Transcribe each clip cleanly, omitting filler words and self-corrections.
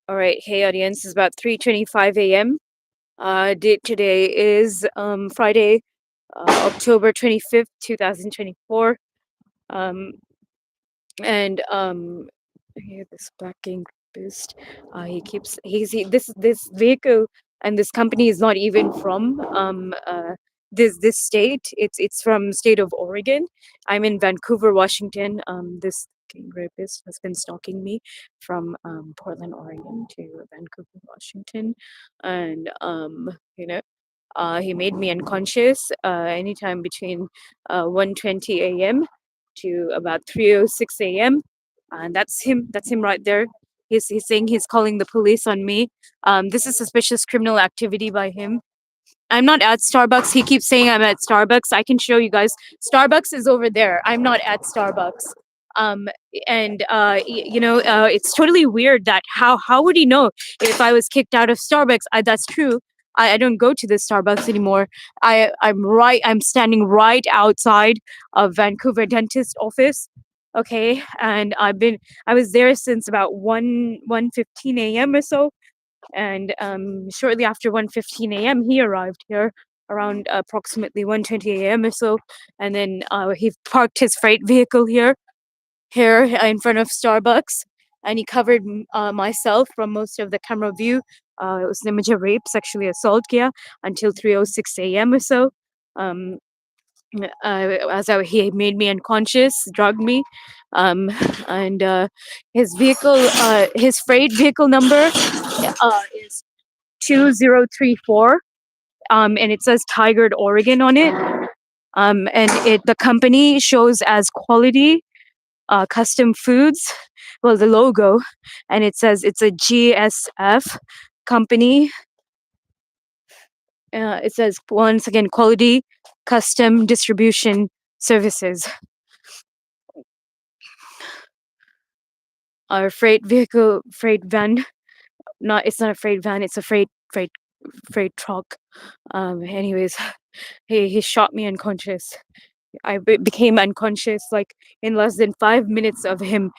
All right, hey audience, it's about 3:25 a.m. Date today is Friday, October 25th, 2024. Um, and here this black king rapist. He keeps this vehicle and this company is not even from this state. It's from state of Oregon. I'm in Vancouver, Washington. This king rapist has been stalking me from Portland, Oregon to Vancouver, Washington, and he made me unconscious anytime between 1:20 a.m. to about 3:06 a.m. And that's him. That's him right there. He's saying he's calling the police on me. This is suspicious criminal activity by him. I'm not at Starbucks. He keeps saying I'm at Starbucks. I can show you guys. Starbucks is over there. I'm not at Starbucks. Um, and it's totally weird that how would he know if I was kicked out of Starbucks? That's true. I don't go to the Starbucks anymore. I'm standing right outside of Vancouver dentist office. Okay, and I was there since about 1:15 a.m. or so, and shortly after 1:15 a.m. he arrived here around approximately 1:20 a.m. or so, and then he parked his freight vehicle here in front of Starbucks, and he covered myself from most of the camera view. It was an image of rape, sexually assault, yeah, until 3:06 a.m. or so. Um, he made me unconscious, drugged me, um, and his freight vehicle number is 2034, and it says Tigard, Oregon on it. And the company shows as Quality Custom Foods. Well, the logo, and it says it's a GSF company. It says once again Quality Custom Distribution Services. Our freight van. It's not a freight van. It's a freight truck. Anyways, he shot me unconscious. I became unconscious like in less than 5 minutes of him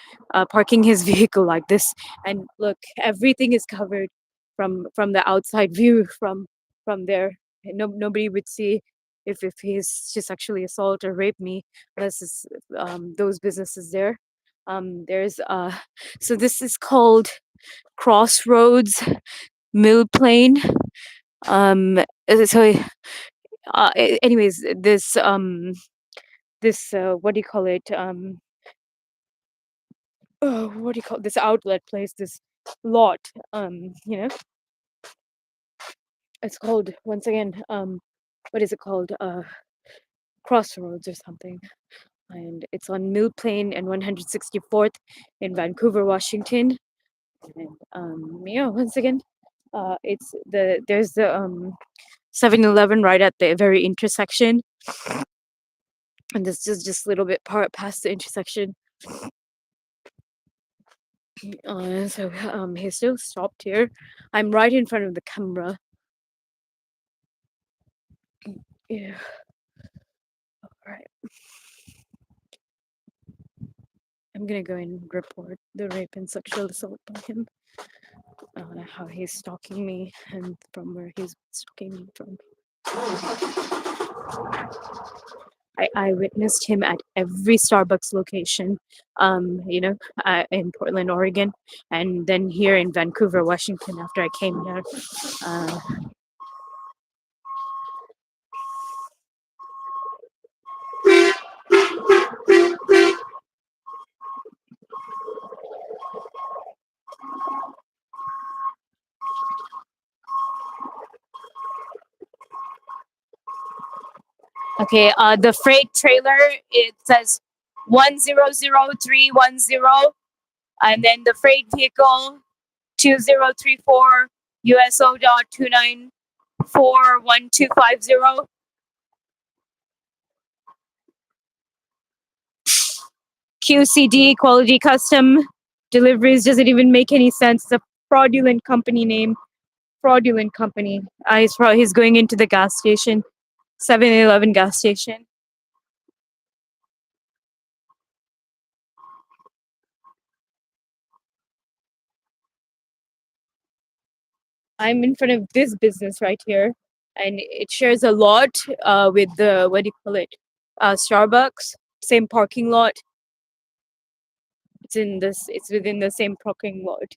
parking his vehicle like this. And look, everything is covered from the outside view from there. Nobody would see if he's just actually assault or rape me unless it's those businesses there. There's so this is called Crossroads Mill Plain. So anyways, this what do you call it, what do you call this outlet place, this lot, it's called once again, what is it called, Crossroads or something, and it's on Mill Plain and 164th in Vancouver, Washington. And once again, there's the 7-Eleven right at the very intersection, and this is just a little bit part past the intersection. So he's still stopped here. I'm right in front of the camera. Yeah. All right. I'm gonna go and report the rape and sexual assault by him. How he's stalking me and from where he's stalking me from. I witnessed him at every Starbucks location, in Portland, Oregon, and then here in Vancouver, Washington after I came here. Okay, the freight trailer, it says 100310, and then the freight vehicle 2034 USO.294120. QCD, Quality Custom Deliveries, doesn't even make any sense. It's a fraudulent company name. Fraudulent company. He's going into the gas station, 7-Eleven gas station. I'm in front of this business right here, and it shares a lot with the, what do you call it? Starbucks. Same parking lot. It's within the same parking lot.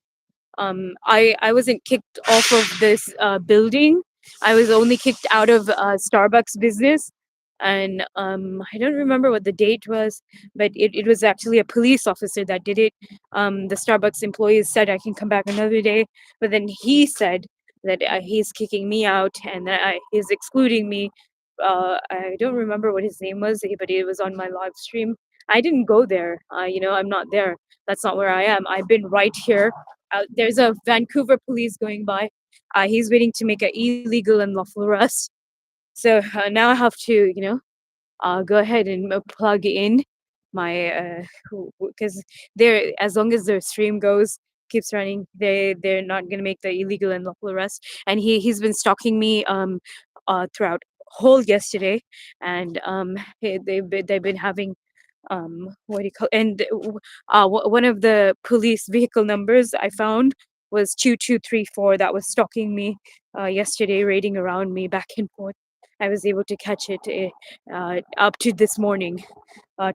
I wasn't kicked off of this building. I was only kicked out of Starbucks business, and I don't remember what the date was, but it was actually a police officer that did it. The Starbucks employees said I can come back another day, but then he said that he's kicking me out and that he's excluding me. I don't remember what his name was, but it was on my live stream. I didn't go there. I'm not there. That's not where I am. I've been right here. There's a Vancouver police going by. He's waiting to make an illegal and lawful arrest. So now I have to, go ahead and plug in my because they're, as long as their stream goes keeps running, they're not gonna make the illegal and lawful arrest. And he's been stalking me throughout whole yesterday, and they've been having what do you call, and one of the police vehicle numbers I found was 2234 that was stalking me yesterday, raiding around me back and forth. I was able to catch it up to this morning,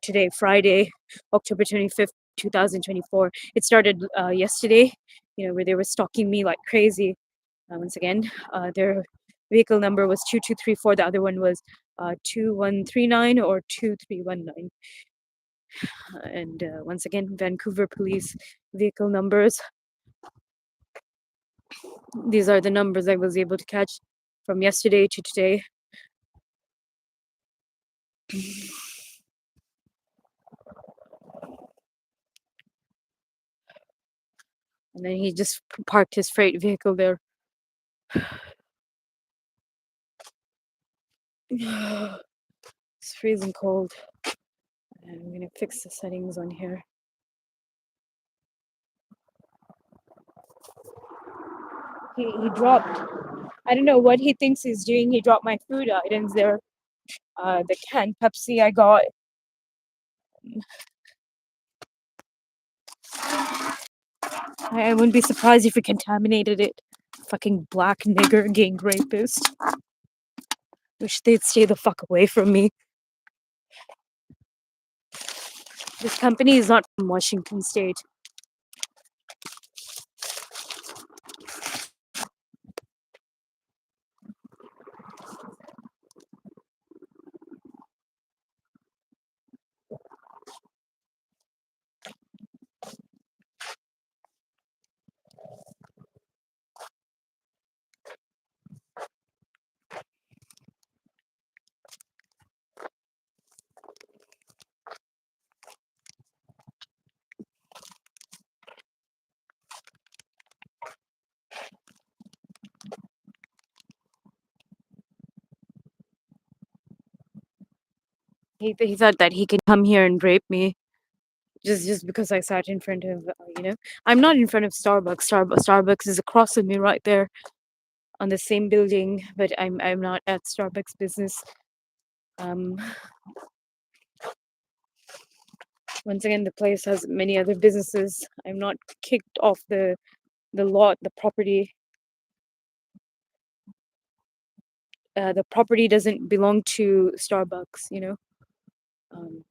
today, Friday, October 25th, 2024. It started yesterday, where they were stalking me like crazy. Once again, their vehicle number was 2234. The other one was 2139 or 2319. And once again, Vancouver police vehicle numbers. These are the numbers I was able to catch from yesterday to today. And then he just parked his freight vehicle there. It's freezing cold. And I'm gonna fix the settings on here. He dropped. I don't know what he thinks he's doing. He dropped my food items there. The canned Pepsi I got. I wouldn't be surprised if he contaminated it. Fucking black nigger gang rapist. Wish they'd stay the fuck away from me. This company is not from Washington State. He thought that he could come here and rape me just because I sat in front of, I'm not in front of Starbucks. Starbucks is across from me right there on the same building, but I'm not at Starbucks business. Um, Once again, the place has many other businesses. I'm not kicked off the lot, the property. The property doesn't belong to Starbucks, Um,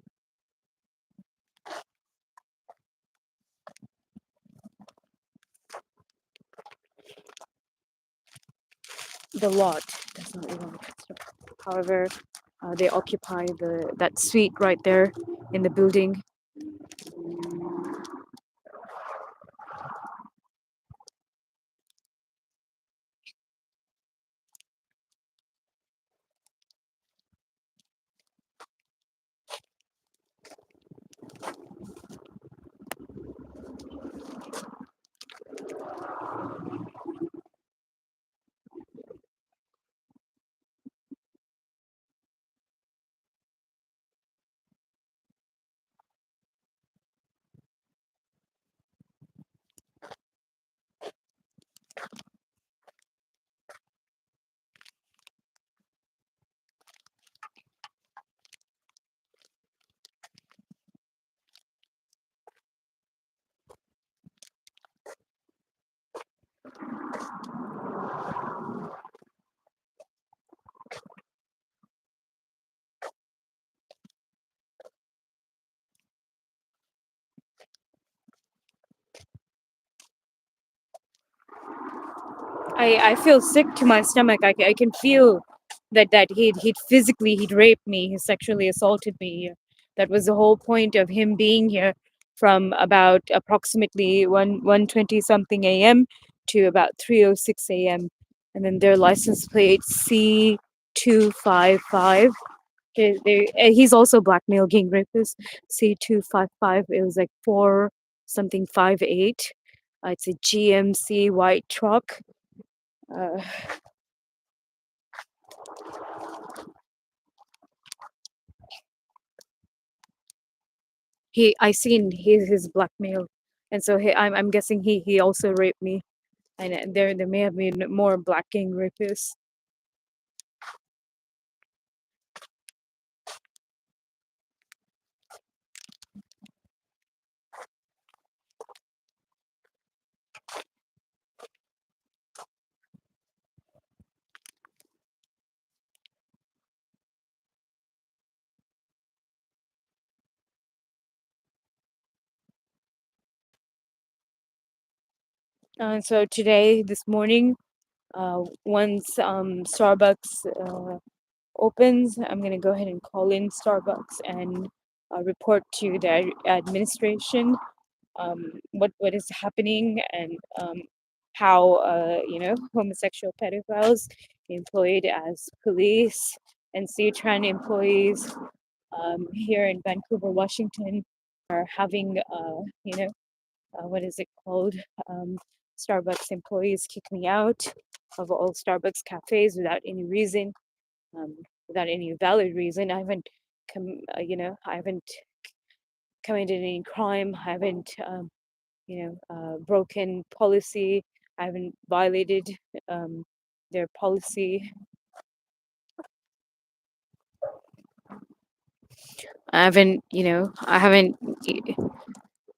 the lot does not belong to Starbucks. However, they occupy that suite right there in the building. I feel sick to my stomach. I can feel that he'd physically he'd raped me, he sexually assaulted me. That was the whole point of him being here from about approximately 1:20 something a.m. to about 3:06 a.m. And then their license plate C255. He's also blackmail gang rapist. C255. It was like 4 something 58. It's a GMC white truck. Uh, I seen his blackmail, and so I'm guessing he also raped me, and there may have been more black gang rapists. So today, this morning, once Starbucks opens, I'm gonna go ahead and call in Starbucks and report to the administration what is happening, and how homosexual pedophiles employed as police and CTRAN employees here in Vancouver, Washington, are having what is it called? Um, Starbucks employees kick me out of all Starbucks cafes without any reason, without any valid reason. I haven't committed any crime. I haven't broken policy. I haven't violated um, their policy.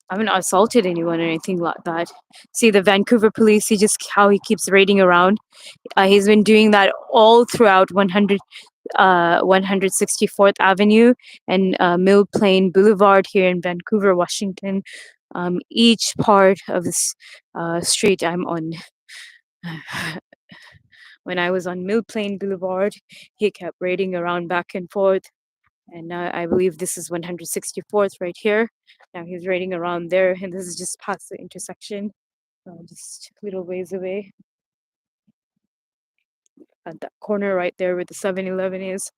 I haven't assaulted anyone or anything like that. See, the Vancouver police, how he keeps raiding around. He's been doing that all throughout 164th Avenue and Mill Plain Boulevard here in Vancouver, Washington. Each part of this street I'm on. When I was on Mill Plain Boulevard, he kept raiding around back and forth. And now I believe this is 164th right here. Now he's raiding around there, and this is just past the intersection, just little ways away. At that corner right there where the 7-Eleven is.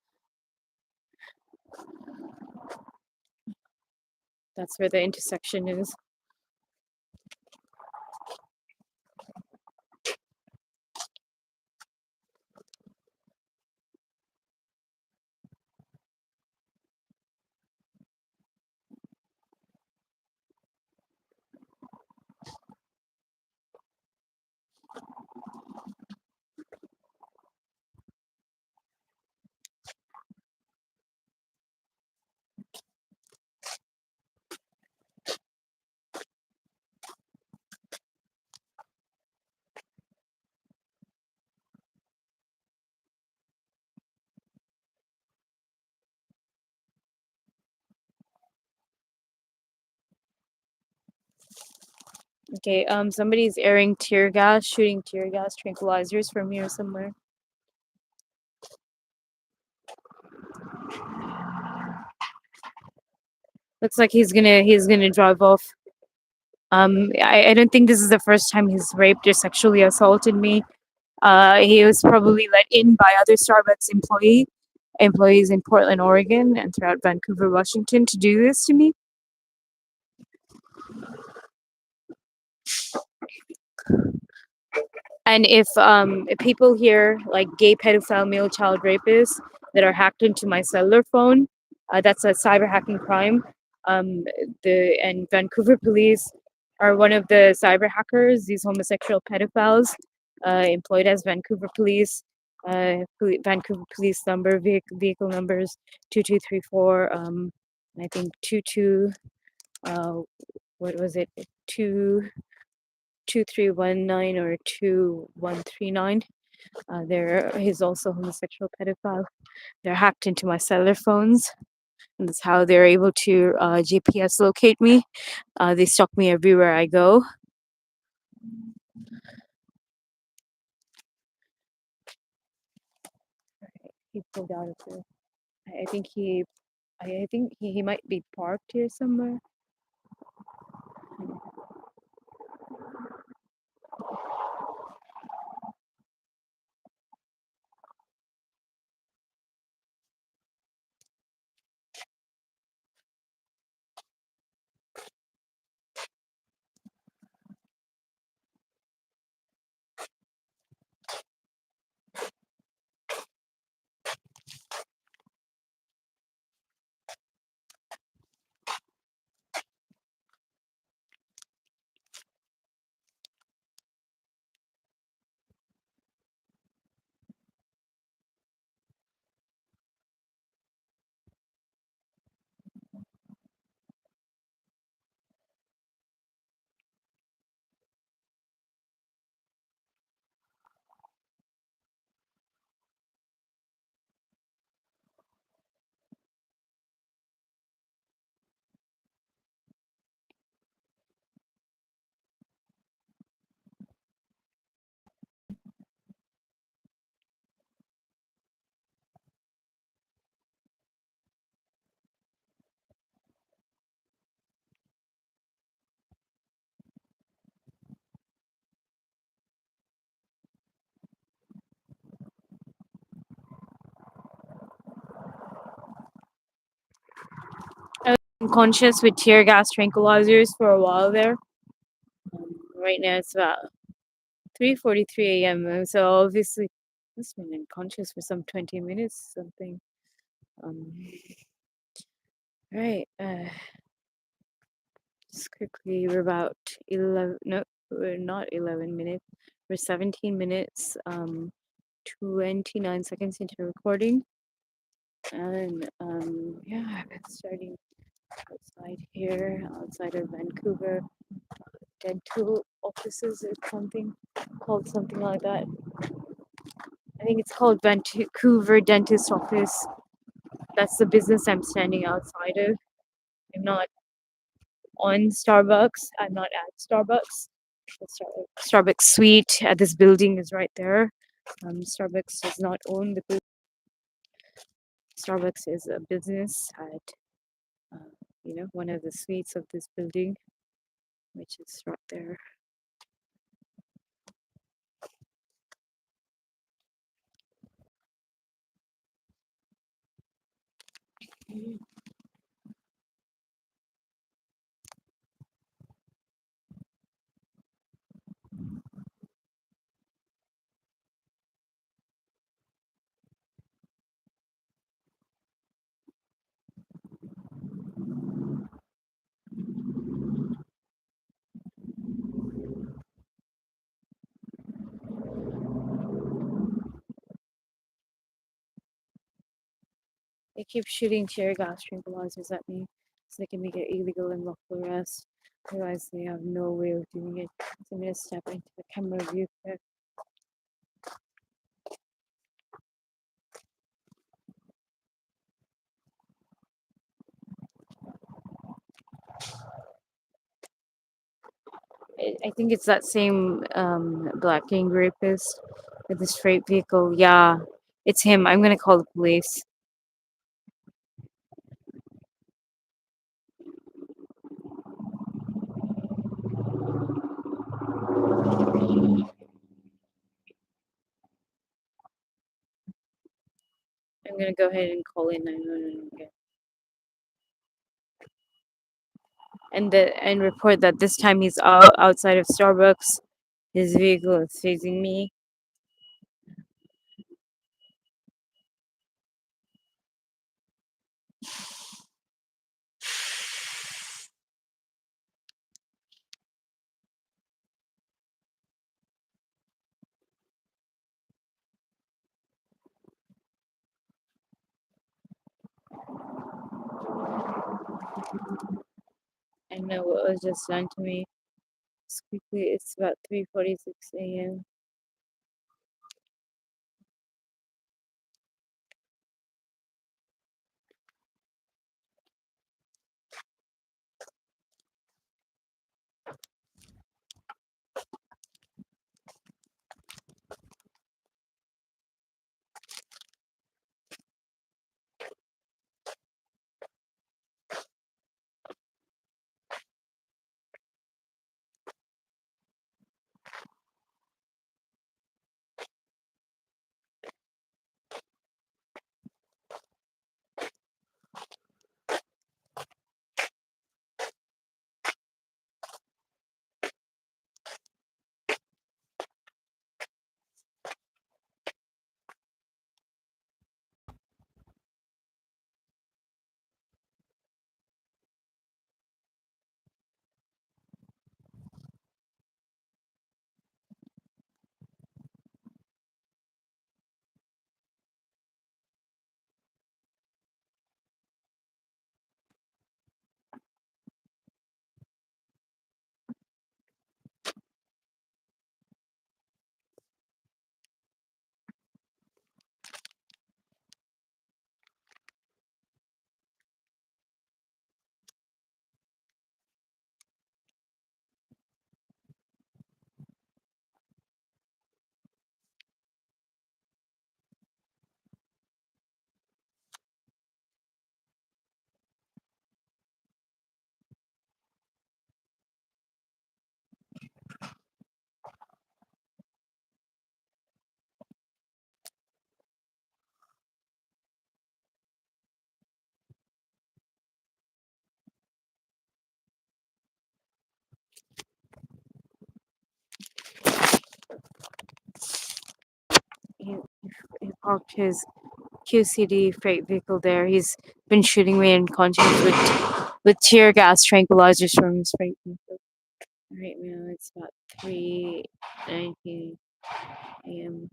That's where the intersection is. Okay, somebody's airing tear gas, shooting tear gas tranquilizers from here somewhere. Looks like he's gonna drive off. I don't think this is the first time he's raped or sexually assaulted me. He was probably let in by other Starbucks employees in Portland, Oregon, and throughout Vancouver, Washington, to do this to me. And if people here, like gay pedophile male child rapists that are hacked into my cellular phone, that's a cyber hacking crime. The Vancouver police are one of the cyber hackers. These homosexual pedophiles employed as Vancouver police. Vancouver police number vehicle numbers 2234. I think 22. What was it? 2319 or 2139. He's also a homosexual pedophile. They're hacked into my cellular phones, and that's how they're able to GPS locate me. They stalk me everywhere I go. He pulled out of the. I think he. I think he might be parked here somewhere. I was unconscious with tear gas tranquilizers for a while there. Right now it's about 3:43 a.m. So obviously, must have been unconscious for some 20 minutes, something. Um, right. Just quickly, we're about 11. No, we're not 11 minutes. We're 17 minutes. 29 seconds into recording, and yeah, I've been starting outside here, outside of Vancouver dental offices or something called something like that. I think it's called Vancouver Dentist Office. That's the business I'm standing outside of. I'm not on Starbucks. I'm not at Starbucks. The Starbucks suite at this building is right there. Starbucks does not own the building. Starbucks is a business at one of the suites of this building, which is right there. They keep shooting tear gas tranquilizers at me so they can make it illegal and lawful arrest. Otherwise, they have no way of doing it. So I'm gonna step into the camera view there. I think it's that same black gang rapist with this freight vehicle. Yeah, it's him. I'm gonna call the police. I'm gonna go ahead and call in 911 again. And report that this time he's outside of Starbucks. His vehicle is facing me. I know what was just done to me. Just quickly, it's about 3:46 a.m. parked his QCD freight vehicle there. He's been shooting me in conscience with tear gas tranquilizers from his freight vehicle. Right now it's about 3:19 a.m.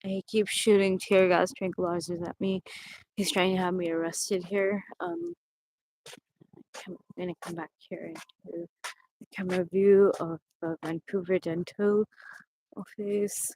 He keeps shooting tear gas tranquilizers at me. He's trying to have me arrested here. I'm gonna come back here into the camera view of the Vancouver Dental office.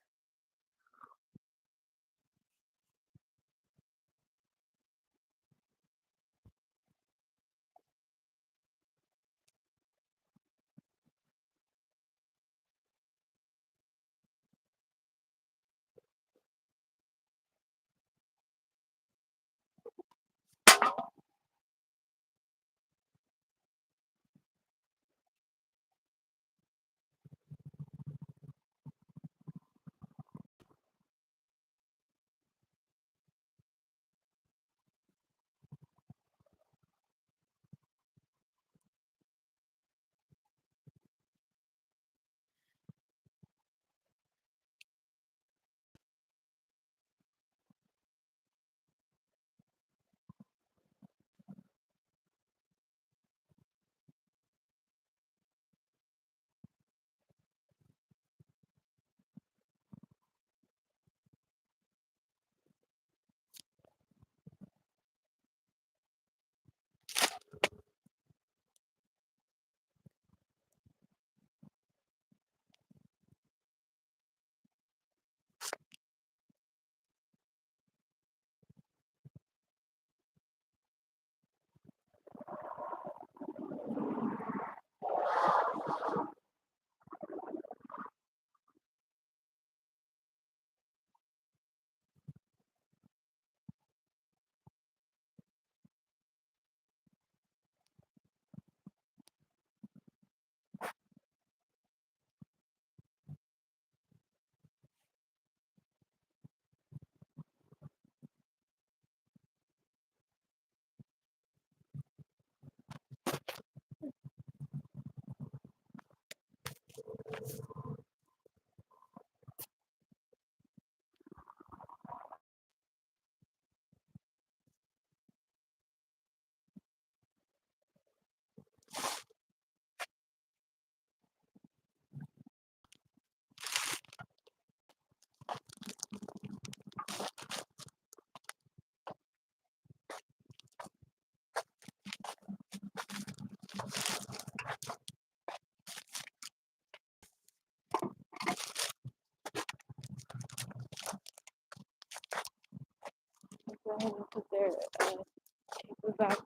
Go ahead and put their table back.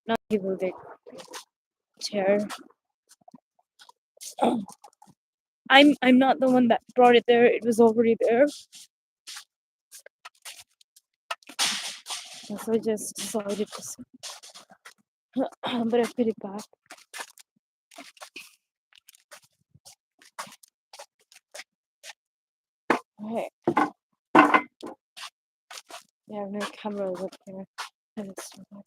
Not table, their chair. I'm not the one that brought it there. It was already there. So I just decided to but I put it back. Okay. Yeah, no cameras up here. And it's too much.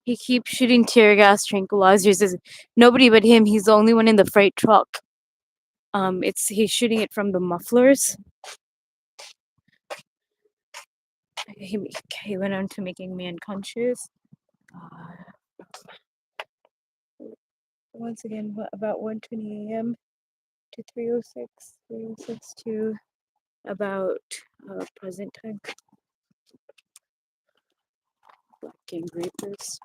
He keeps shooting tear gas tranquilizers. There's nobody but him. He's the only one in the freight truck. He's shooting it from the mufflers. He went on to making me unconscious. Once again, about 1:20 a.m. to 3:06 to about present time. Black King Rapist.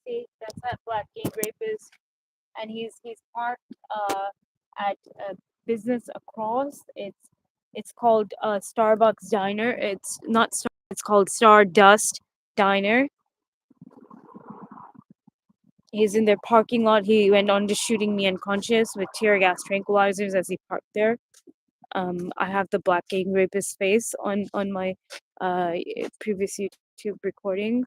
See, that's that Black King Rapist, and he's parked at a business across. It's called Starbucks Diner. It's not Star. It's called Stardust Diner. He's in their parking lot. He went on to shooting me unconscious with tear gas tranquilizers as he parked there. I have the Black King Rapist face on my previous YouTube recording.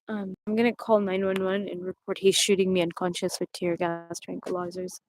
I'm gonna call 911 and report he's shooting me unconscious with tear gas tranquilizers.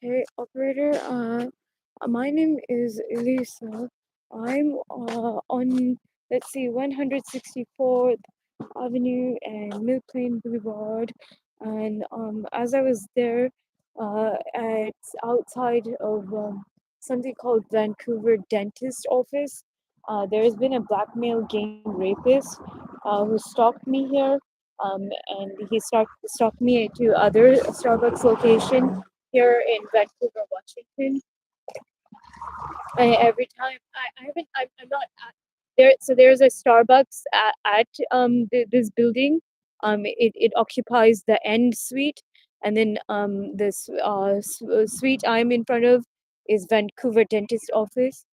Hey operator, my name is Elisa. I'm on, let's see, 164th Avenue and Mill Plain Boulevard, and as I was there, at outside of something called Vancouver Dentist Office, there has been a blackmail gang rapist who stalked me here, and he stalked me to other Starbucks location here in Vancouver, Washington. Every time I haven't I'm not at there. So there's a Starbucks at this building. It occupies the end suite, and then this suite I'm in front of is Vancouver dentist office.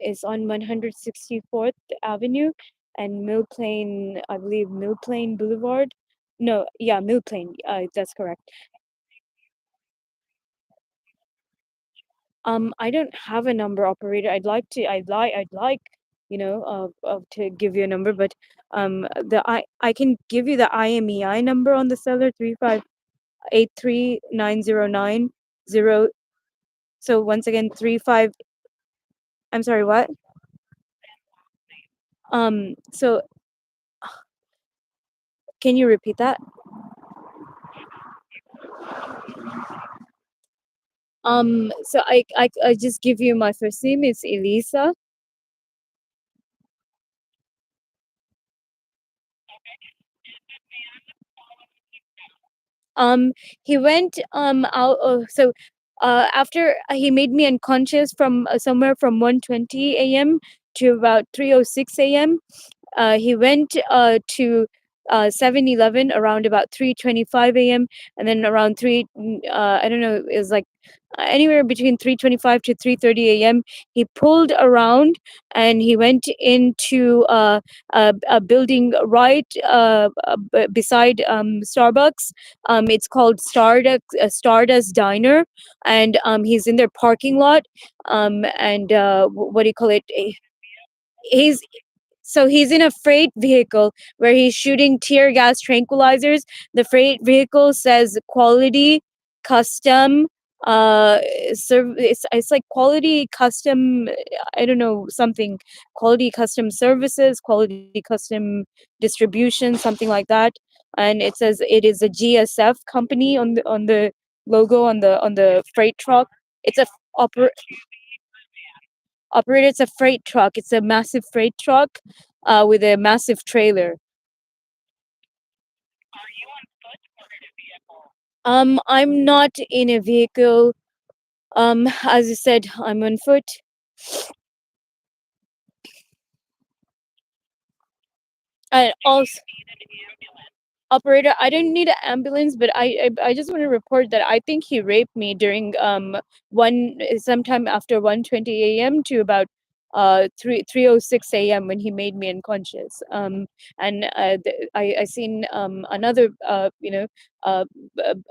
Is on 164th Avenue and Mill Plain, I believe Mill Plain Boulevard. No, yeah, Mill Plain. That's correct. I don't have a number, operator. I'd like, to give you a number, but I can give you the IMEI number on the seller 35839090. So once again, 35. I'm sorry, what? So can you repeat that? So I just give you my first name. It's Elisa. Um, he went out. After he made me unconscious from somewhere from 1:20 a.m. to about 3:06 a.m. He went to 7-Eleven around about 3:25 a.m. and then around 3, I don't know, it was like anywhere between 3:25 to 3:30 a.m. He pulled around and he went into a building right beside Starbucks. It's called Stardust Diner, and he's in their parking lot. And what do you call it? He's he's in a freight vehicle where he's shooting tear gas tranquilizers. The freight vehicle says quality custom it's like quality custom, I don't know, something, quality custom services, quality custom distribution, something like that. And it says it is a GSF company on the logo on the freight truck. It's a oper- Operator, it's a freight truck. It's a massive freight truck with a massive trailer. I'm not in a vehicle. As I said, I'm on foot. And also, operator, I don't need an ambulance, but I just want to report that I think he raped me during one sometime after 1:20 a.m. to about 3:06 a.m. when he made me unconscious. And I seen another a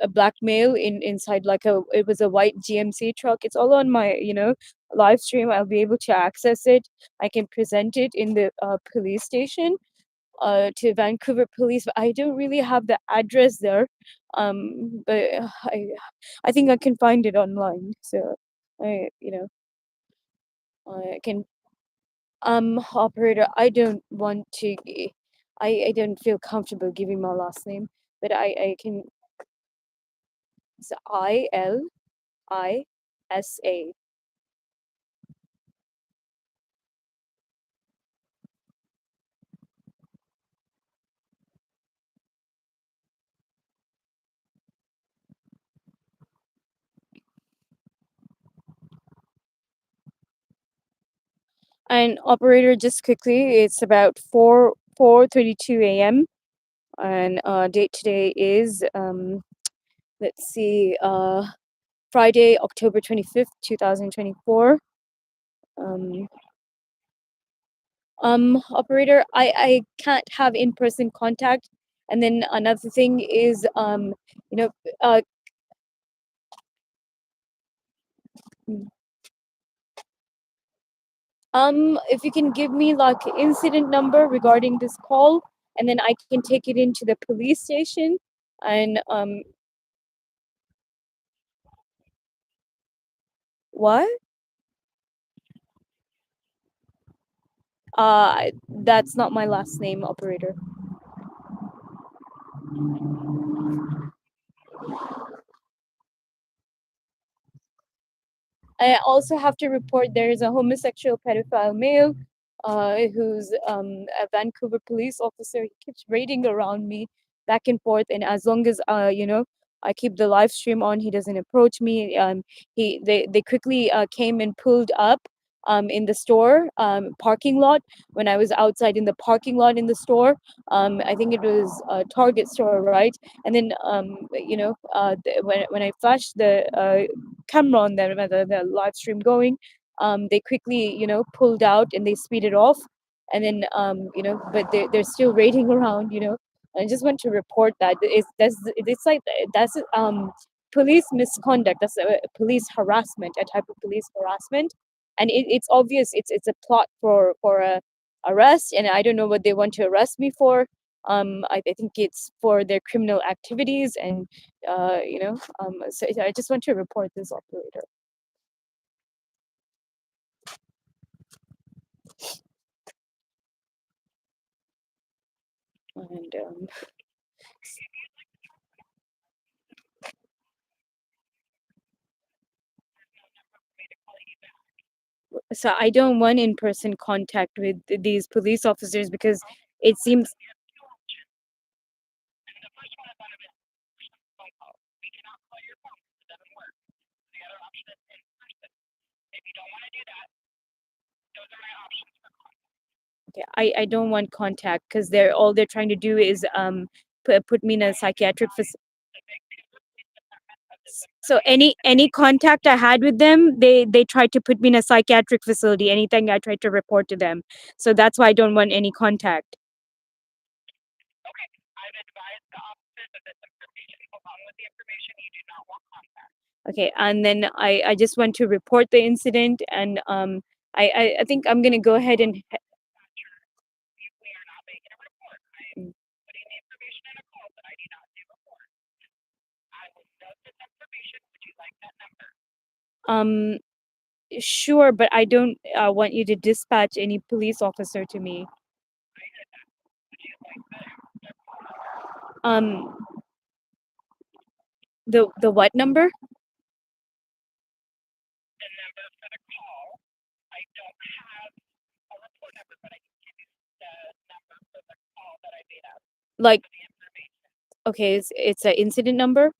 black male inside, like it was a white GMC truck. It's all on my live stream. I'll be able to access it. I can present it in the police station to Vancouver police, but I don't really have the address there. But I think I can find it online. So I can operator. I don't want to. I don't feel comfortable giving my last name, but I can. It's ILISA. And operator, just quickly, it's about 4:32 a.m. and date today is let's see, Friday, October 25th, 2024. Um, Operator, I can't have in-person contact. And then another thing is, you know, uh, mm, if you can give me like incident number regarding this call, and then I can take it into the police station. And what? That's not my last name, operator. I also have to report there is a homosexual pedophile male who's a Vancouver police officer. He keeps raiding around me back and forth, and as long as I keep the live stream on, he doesn't approach me. They quickly came and pulled up in the store parking lot when I was outside in the parking lot in the store. I think it was a Target store, right? And then when I flashed the camera on them, the live stream going, they quickly pulled out and they speeded off, and then but they're still raiding around. I just want to report that it's like that's police misconduct. That's police harassment, a type of police harassment, and it's obvious it's a plot for a arrest, and I don't know what they want to arrest me for. I think it's for their criminal activities, and so I just want to report this, operator. And so I don't want in-person contact with these police officers because it seems. Okay, I don't want contact because they're trying to do is put me in a psychiatric facility. So any contact I had with them, they tried to put me in a psychiatric facility. Anything I tried to report to them, so that's why I don't want any contact. Okay, and then I just want to report the incident, and I think I'm gonna go ahead and. Mm. Um, sure, but I don't want you to dispatch any police officer to me. Um, the what number? Like, okay, it's an incident number.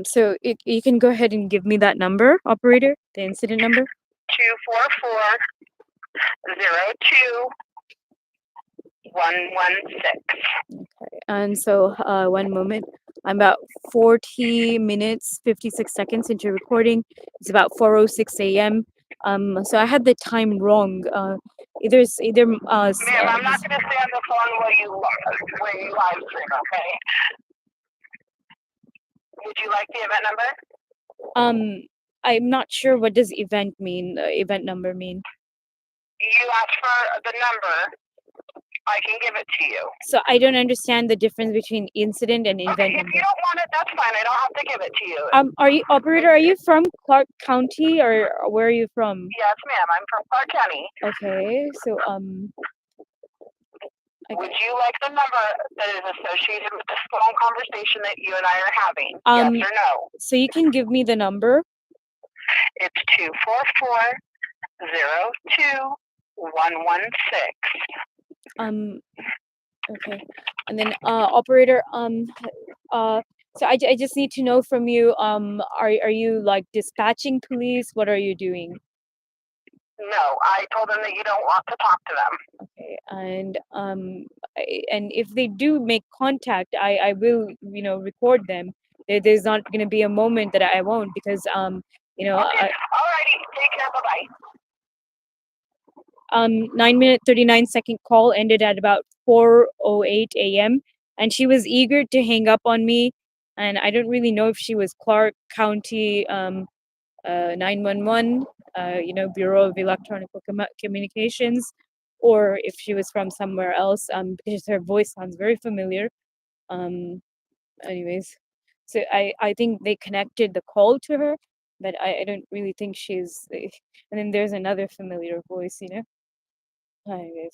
So you can go ahead and give me that number, operator, the incident number. 244-02-116. Okay, and so 1 moment. I'm about 40 minutes 56 seconds into recording. It's about 4:06 a.m. So I had the time wrong. Either Ma'am, I'm not going to stay on the phone where you live stream, okay? Would you like the event number? I'm not sure what does event mean. Event number mean. You asked for the number. I can give it to you. So I don't understand the difference between incident and event Okay, number. if you don't want it, that's fine. I don't have to give it to you. Are you operator? Are you from Clark County or where are you from? Yes, ma'am. I'm from Clark County. Okay, so Would you like the number that is associated with this phone conversation that you and I are having? Yes or no? So you can give me the number. It's 244-02-116. Okay, and then operator, so I just need to know from you, are you like dispatching police? What are you doing? No, I told them that you don't want to talk to them. Okay, and and if they do make contact, I will record them. There's not going to be a moment that I won't, because Okay, alrighty, take care, bye-bye. 9-minute 39-second call ended at about 4:08 a.m. and she was eager to hang up on me, and I don't really know if she was Clark County 911 Bureau of Electronic Communications, or if she was from somewhere else, because her voice sounds very familiar. Anyways, so I think they connected the call to her, but I don't really think she's and then there's another familiar voice. Anyways,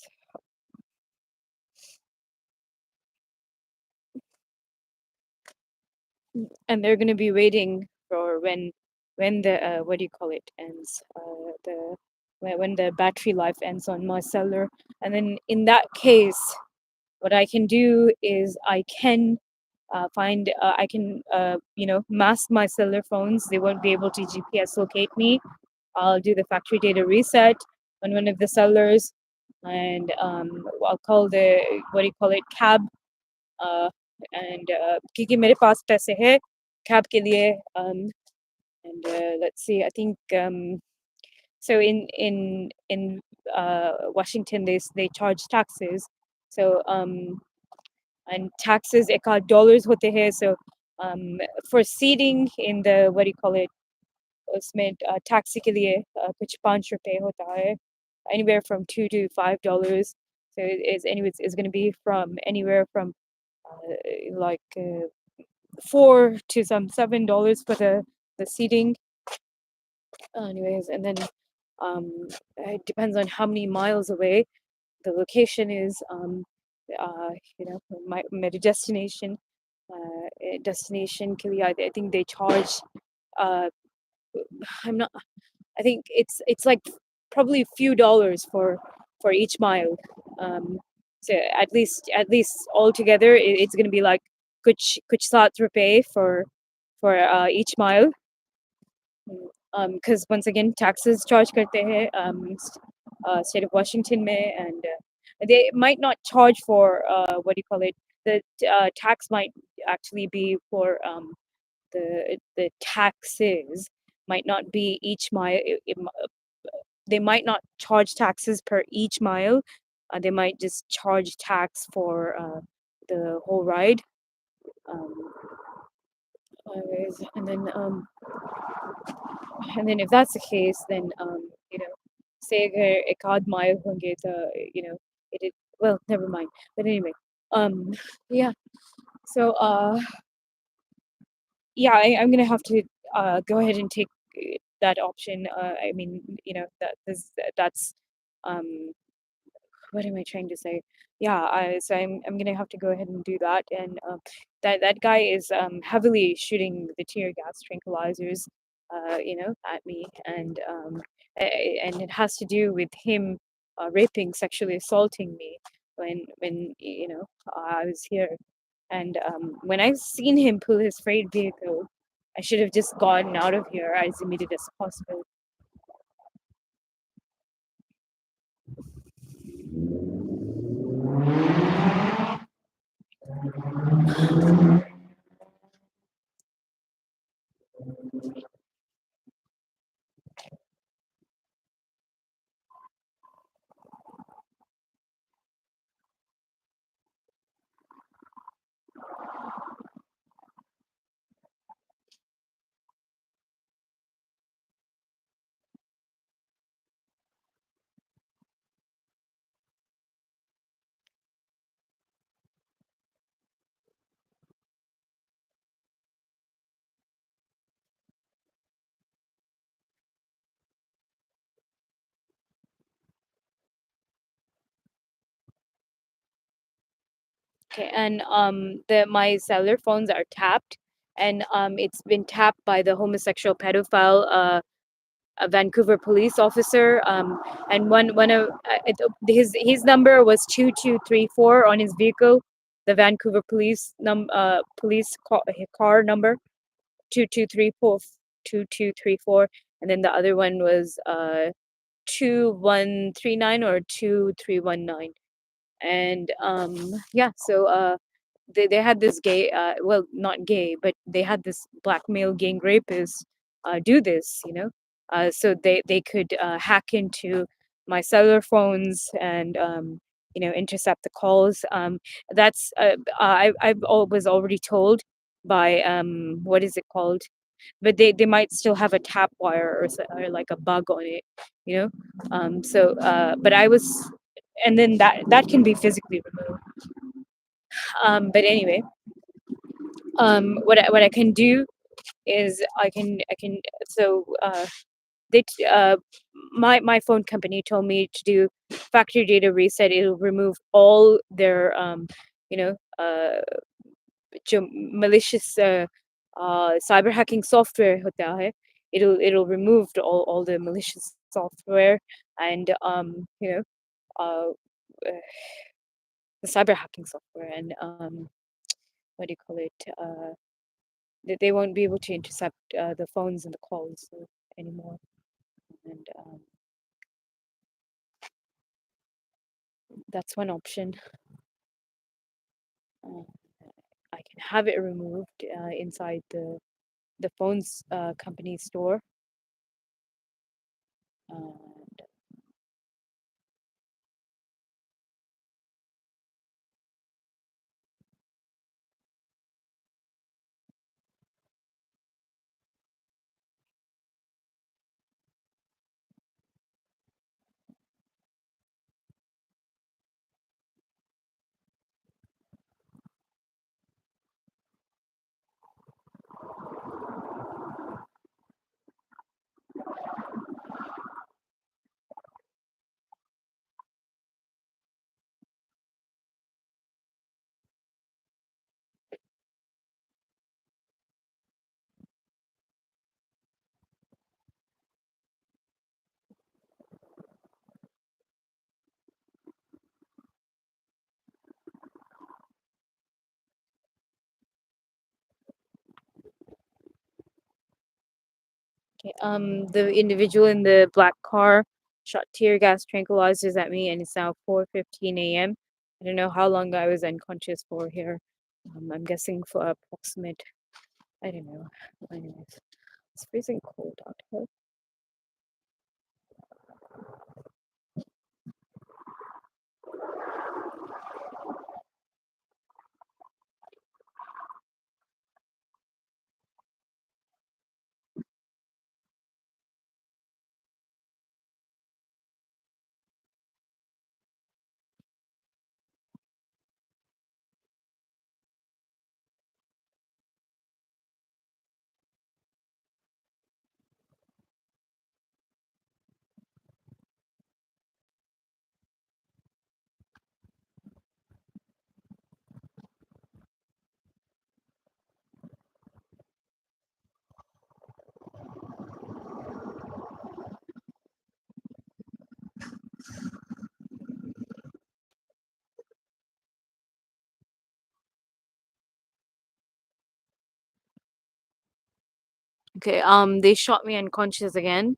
and they're gonna be waiting for when when the what do you call it ends, the when the battery life ends on my cellular. And then in that case, what I can do is I can find I can mask my cellular phones. They won't be able to GPS locate me. I'll do the factory data reset on one of the cellulars, and I'll call the what do you call it cab, and क्योंकि मेरे पास पैसे है cab के लिए, and let's see, I think so in Washington they charge taxes, so and taxes एक आध dollars होते हैं, so for seating in the what do you call it उसमें taxi के लिए कुछ ₹5 होता है, anywhere from $2 to $5. So it's going to be from anywhere from like $4 to $7 for the seating. Anyways, and then it depends on how many miles away the location is. My destination के लिए I think they charge. I'm not. I think it's like probably a few dollars for each mile. So at least altogether it's going to be like कुछ ₹7 for each mile. Because once again taxes charge करते हैं state of Washington में, and they might not charge for what do you call it, the tax might actually be for the taxes might not be each mile. They might not charge taxes per each mile. They might just charge tax for the whole ride. Um, Anyways, and then if that's the case, then say अगर एक आध mile होंगे तो well, never mind. But anyway, yeah. So yeah, I'm gonna have to go ahead and take that option. I mean, that's um what am I trying to say? Yeah, so I'm gonna have to go ahead and do that. And that guy is heavily shooting the tear gas tranquilizers, at me, and and it has to do with him raping, sexually assaulting me when I was here. And when I seen him pull his freight vehicle, I should have just gotten out of here as immediate as possible. Okay, and my cellular phones are tapped, and it's been tapped by the homosexual pedophile, a Vancouver police officer. And one of his number was 2234 on his vehicle, the Vancouver police car number 2234, and then the other one was 2139 or 2319. And yeah, so they had this gay, well, not gay, but they had this black male gang rapist do this, so they could hack into my cellular phones and intercept the calls. That's I've was already told by what is it called, but they might still have a tap wire or like a bug on it, you know. So but I was, and then that can be physically removed. But anyway, what I can do is I can so they my phone company told me to do factory data reset. It'll remove all their you know uh जो malicious cyber hacking software होता है, it'll remove all the malicious software and uh, the cyber hacking software, and what do you call it? They won't be able to intercept the phones and the calls anymore. And that's one option. Uh, I can have it removed inside the phones company store. And okay, the individual in the black car shot tear gas tranquilizers at me, and it's now 4:15 a.m. I don't know how long I was unconscious for here. I'm guessing for approximate, I don't know. Anyways, it's freezing cold out here. Okay, they shot me unconscious again,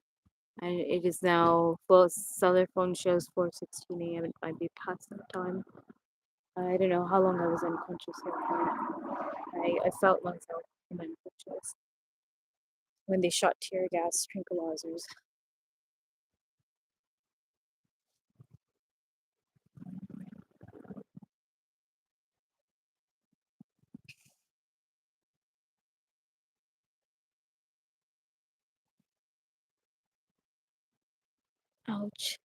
and it is now full cellular phone shows 4:16 a.m. It might be past that time. I don't know how long I was unconscious here for. I felt myself unconscious when they shot tear gas tranquilizers. Ouch.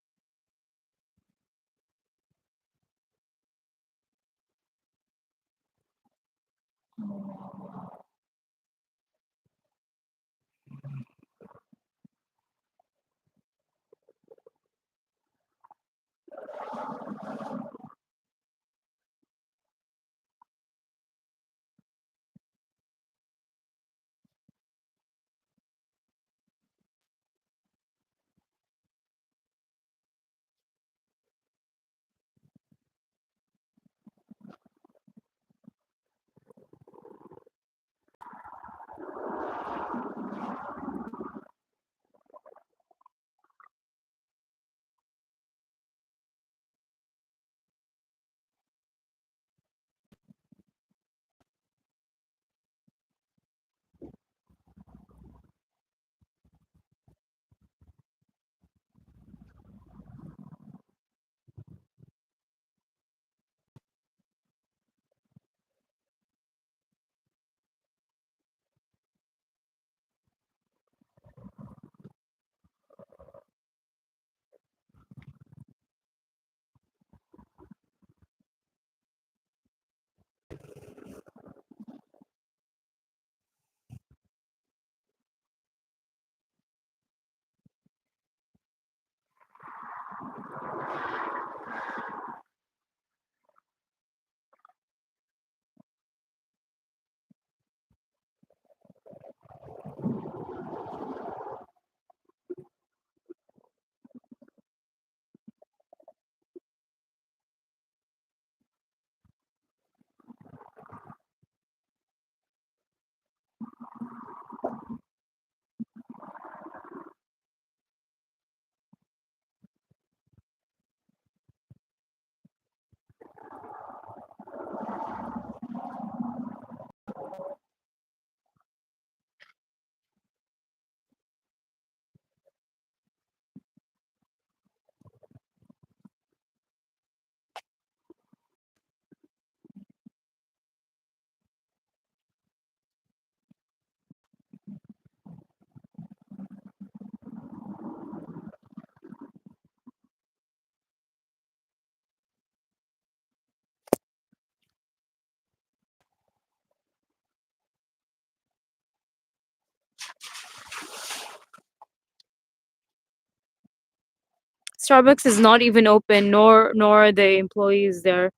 Starbucks is not even open, nor are the employees there.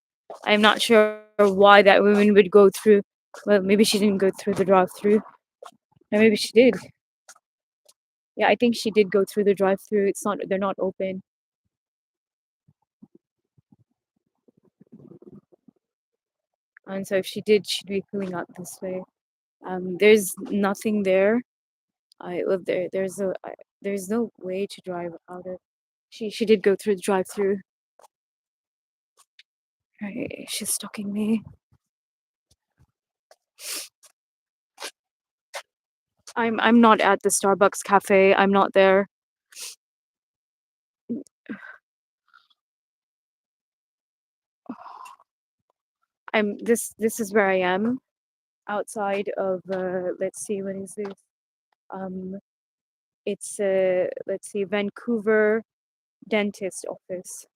I'm not sure why that woman would go through. Well, maybe she didn't go through the drive-through, or maybe she did. Yeah, I think she did go through the drive-through. It's not. They're not open. And so if she did, she'd be pulling out this way. There's nothing there. I live there. There's no way to drive out of. She did go through the drive-through. Right, she's stalking me. I'm not at the Starbucks cafe. I'm not there. This is where I am, outside of let's see, what is this? Um it's let's see, Vancouver dentist office.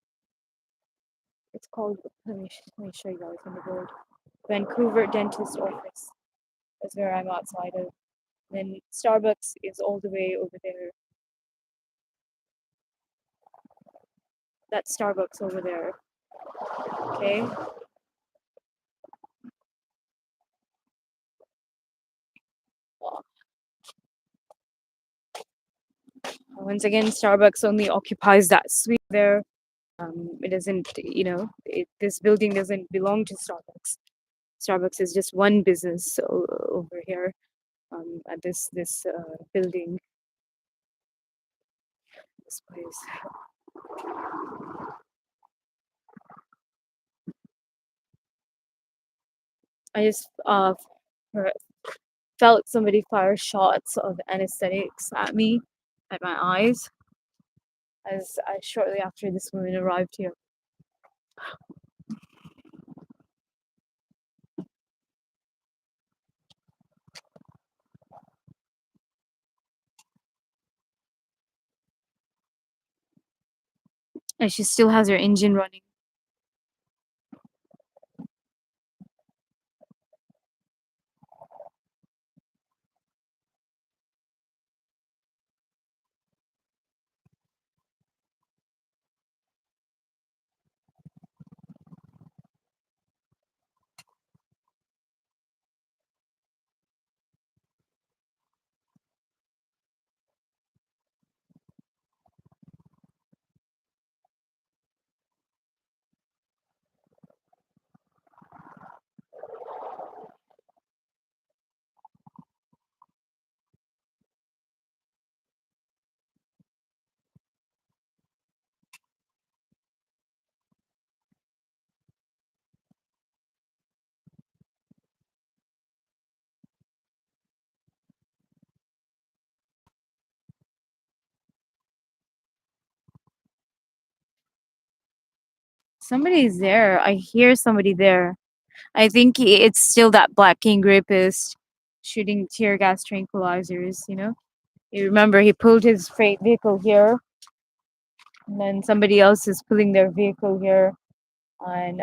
It's called, let me show you guys on the board. Vancouver dentist office is where I'm outside of. Then Starbucks is all the way over there. That's Starbucks over there. Okay. Once again, Starbucks only occupies that suite there. It doesn't, this building doesn't belong to Starbucks. Starbucks is just one business over here, at this building, this place. I just felt somebody fire shots of anesthetics at me, at my eyes, as shortly after this woman arrived here. And she still has her engine running. Somebody's there. I hear somebody there. I think it's still that Black King rapist shooting tear gas tranquilizers, You remember he pulled his freight vehicle here, and then somebody else is pulling their vehicle here. And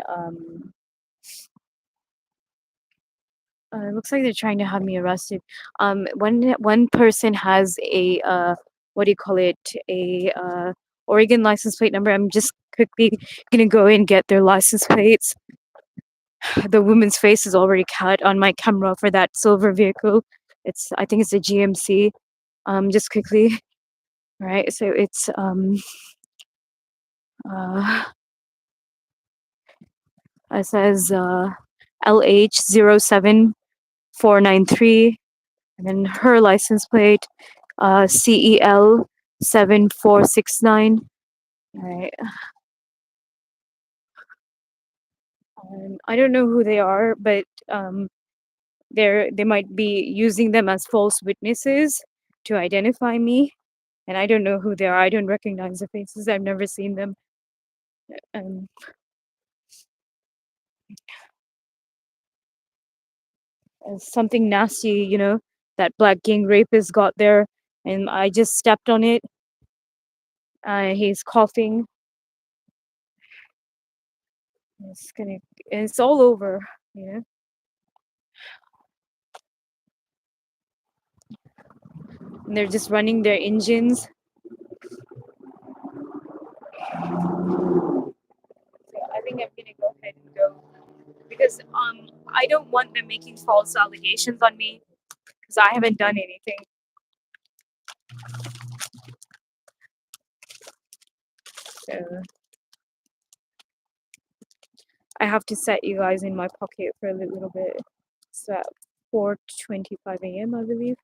it looks like they're trying to have me arrested. One person has a what do you call it? A Oregon license plate number. I'm just quickly gonna go and get their license plates. The woman's face is already cut on my camera for that silver vehicle. I think it's a GMC. Just quickly. All right, so it's uh it says LH07493, and then her license plate CEL7469. All right. I don't know who they are, but they might be using them as false witnesses to identify me, and I don't know who they are. I don't recognize the faces. I've never seen them. Um, Something nasty, that Black Gang rapist got there, and I just stepped on it. He's coughing. It's gonna. It's all over. You know. and they're just running their engines. So I think I'm gonna go ahead and go because I don't want them making false allegations on me because I haven't done anything. So I have to set you guys in my pocket for a little bit. So at 4:25 a.m. I believe.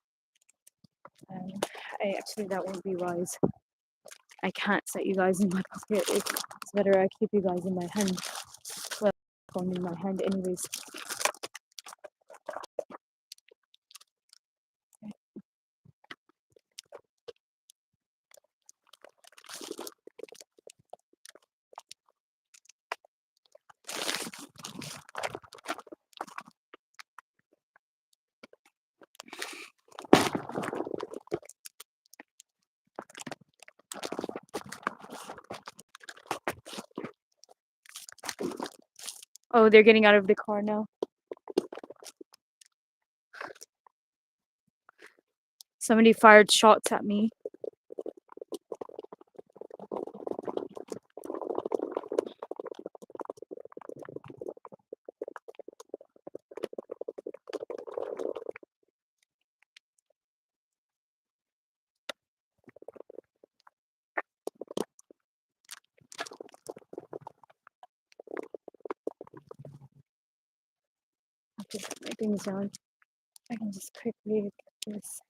Actually that won't be wise. I can't set you guys in my pocket. It's better I keep you guys in my hand. Well, phone in my hand anyways. Oh, they're getting out of the car now. Somebody fired shots at me. I have to put my things down. I can just quickly get this.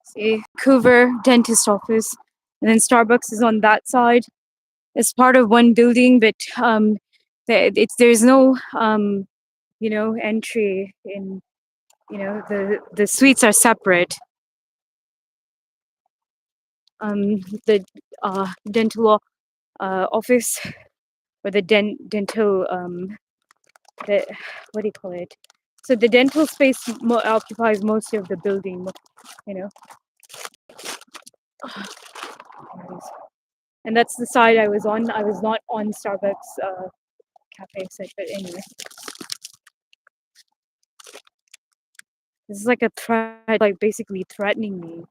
See, Vancouver dentist office, and then Starbucks is on that side. It's part of one building, but there's no entry in. The suites are separate. The dental office or the dental the what do you call it? So the dental space occupies most of the building, you know. Anyways. And that's the side I was on. I was not on Starbucks cafe side, but anyway. This is like a threat, like basically threatening me.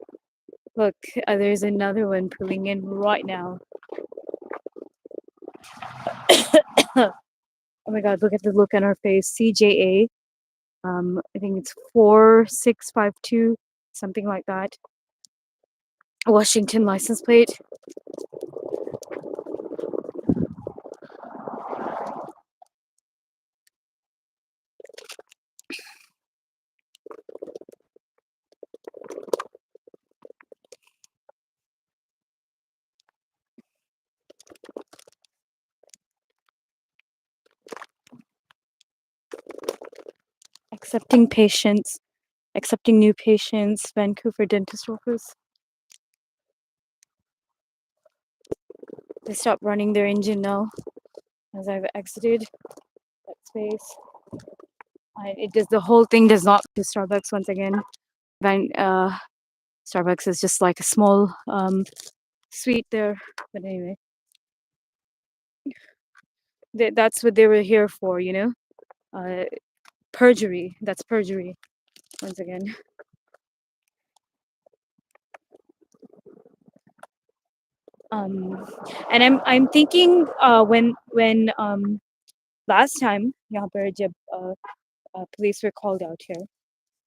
Look, there's another one pulling in right now. Oh my god, look at the look on her face. CJA. I think it's 4652, something like that. Washington license plate. Accepting patients, accepting new patients, Vancouver dentist office. They stopped running their engine now as I've exited that space. The whole thing does not to Starbucks once again. Starbucks is just like a small suite there, but anyway, that's what they were here for, perjury. That's perjury once again. And I'm thinking when last time यहाँ पर जब police were called out here,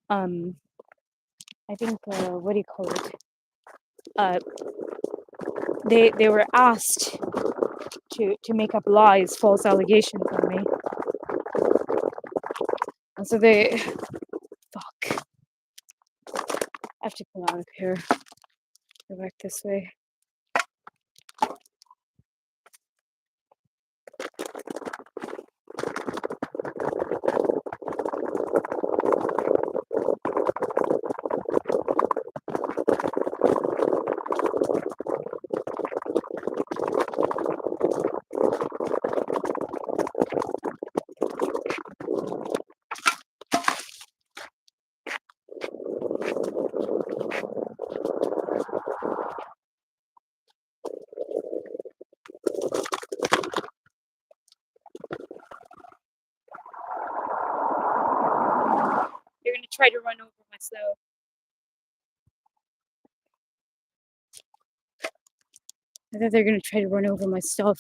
I think what do you call it? They were asked to make up lies, false allegations on me, and so they fuck. I have to pull out of here. Go back this way. They're gonna try to run over myself. I thought they're gonna try to run over my stuff.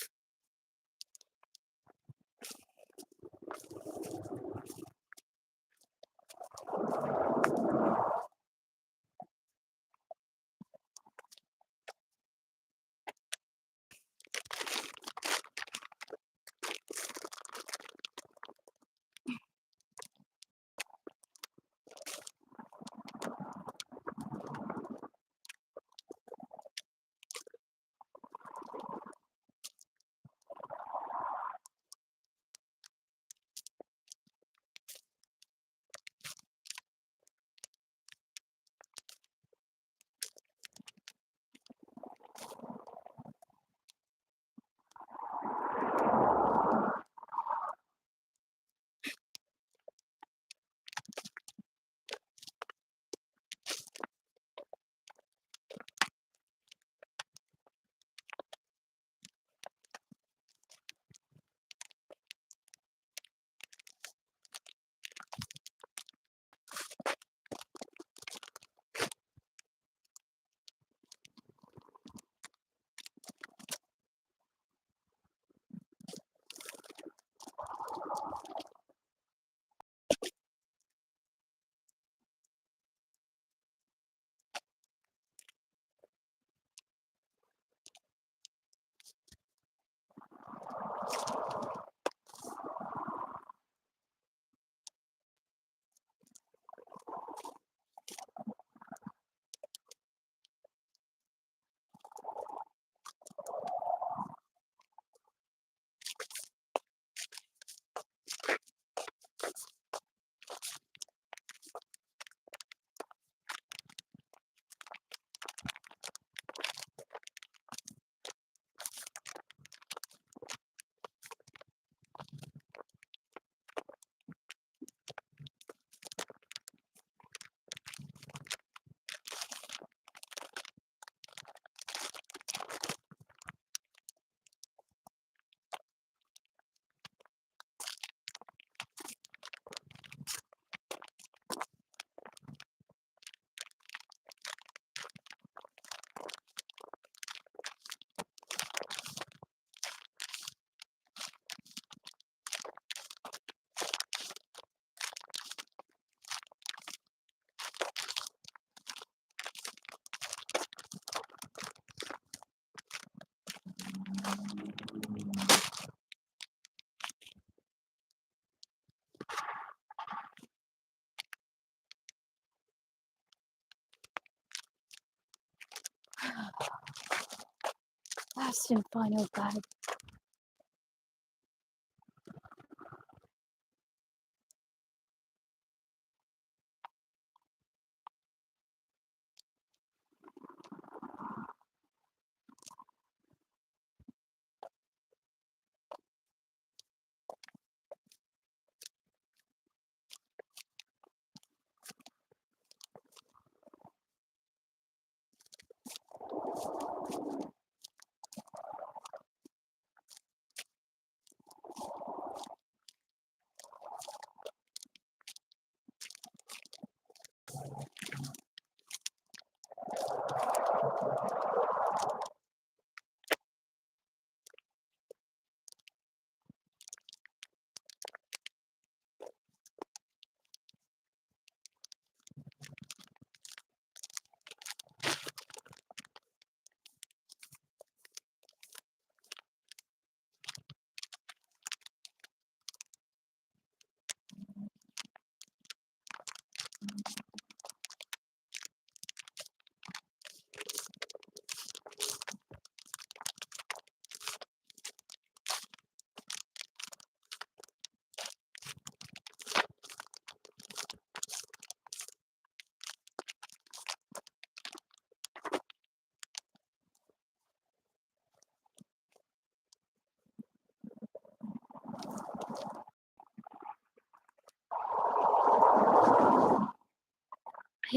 Last and final bag.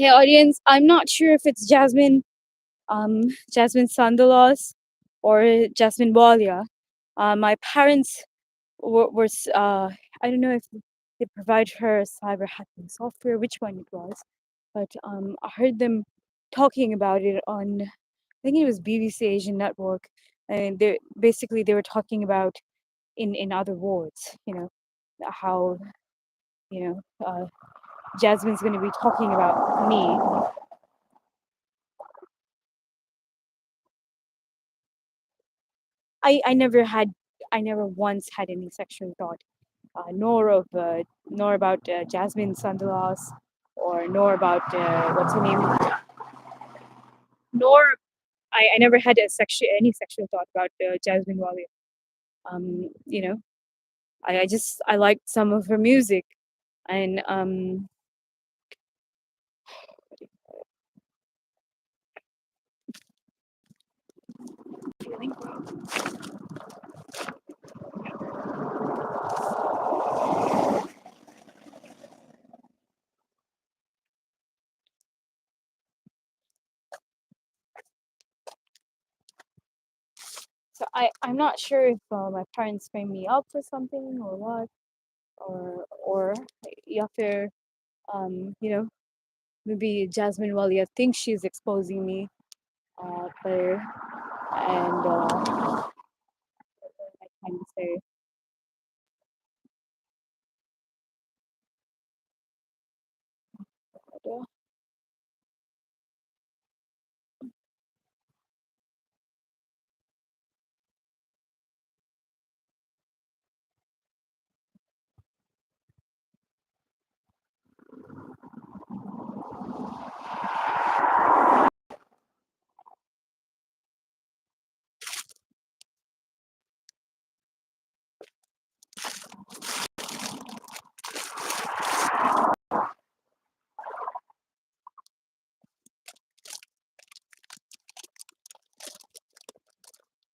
Hey audience, I'm not sure if it's Jasmine Sandalos or Jasmine Walia. My parents I don't know if they provide her cyber hacking software, which one it was, but I heard them talking about it on, I think it was BBC Asian Network, and they were talking about in other words, how you know Jasmine's going to be talking about me. I never had, I never once had any sexual thought, nor about Jasmine Sandalas, or nor about what's her name, nor I never had any sexual thought about Jasmine Wali. You know, I liked some of her music, and feeling. So I'm not sure if my parents frame me up for something or what, or after maybe Jasmine Walia thinks she's exposing me, but and I kind of say,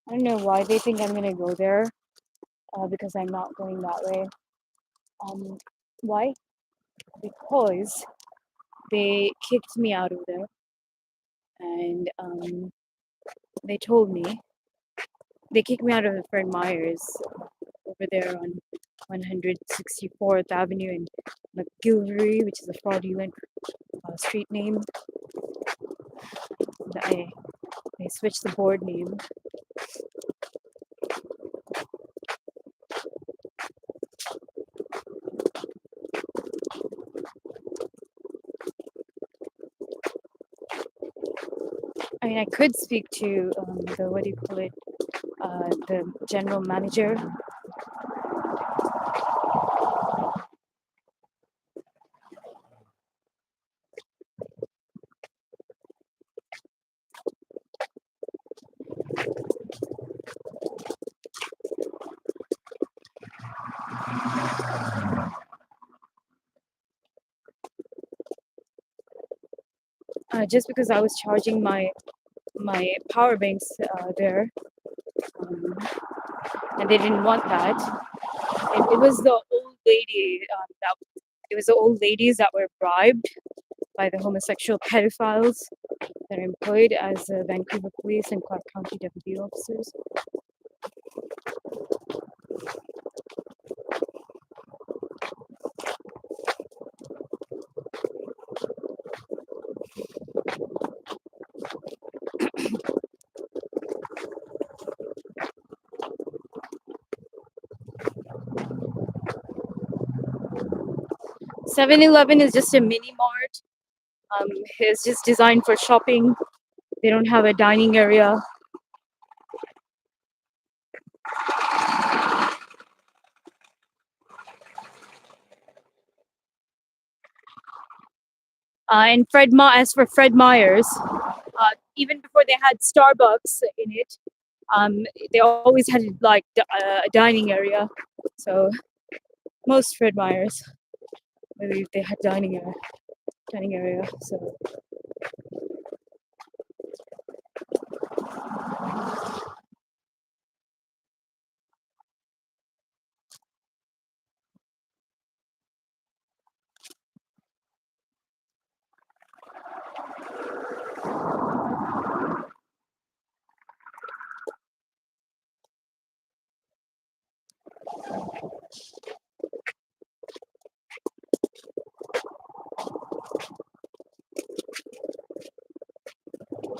I don't know why they think I'm gonna go there, because I'm not going that way. Why? Because they kicked me out of there, and they told me they kicked me out of the Fred Meyer's over there on 164th Avenue in McGilvery, which is a fraudulent street name. I They switched the board name. I mean, I could speak to the, what do you call it, the general manager. Just because I was charging my power banks there, um, and they didn't want that. It was the old lady that it was the old ladies that were bribed by the homosexual pedophiles that are employed as Vancouver police and Clark County deputy officers. Seven-Eleven is just a mini mart. It's just designed for shopping. They don't have a dining area. And as for Fred Meyer's, even before they had Starbucks in it, they always had like a dining area. So most Fred Meyer's, I believe they had dining area. So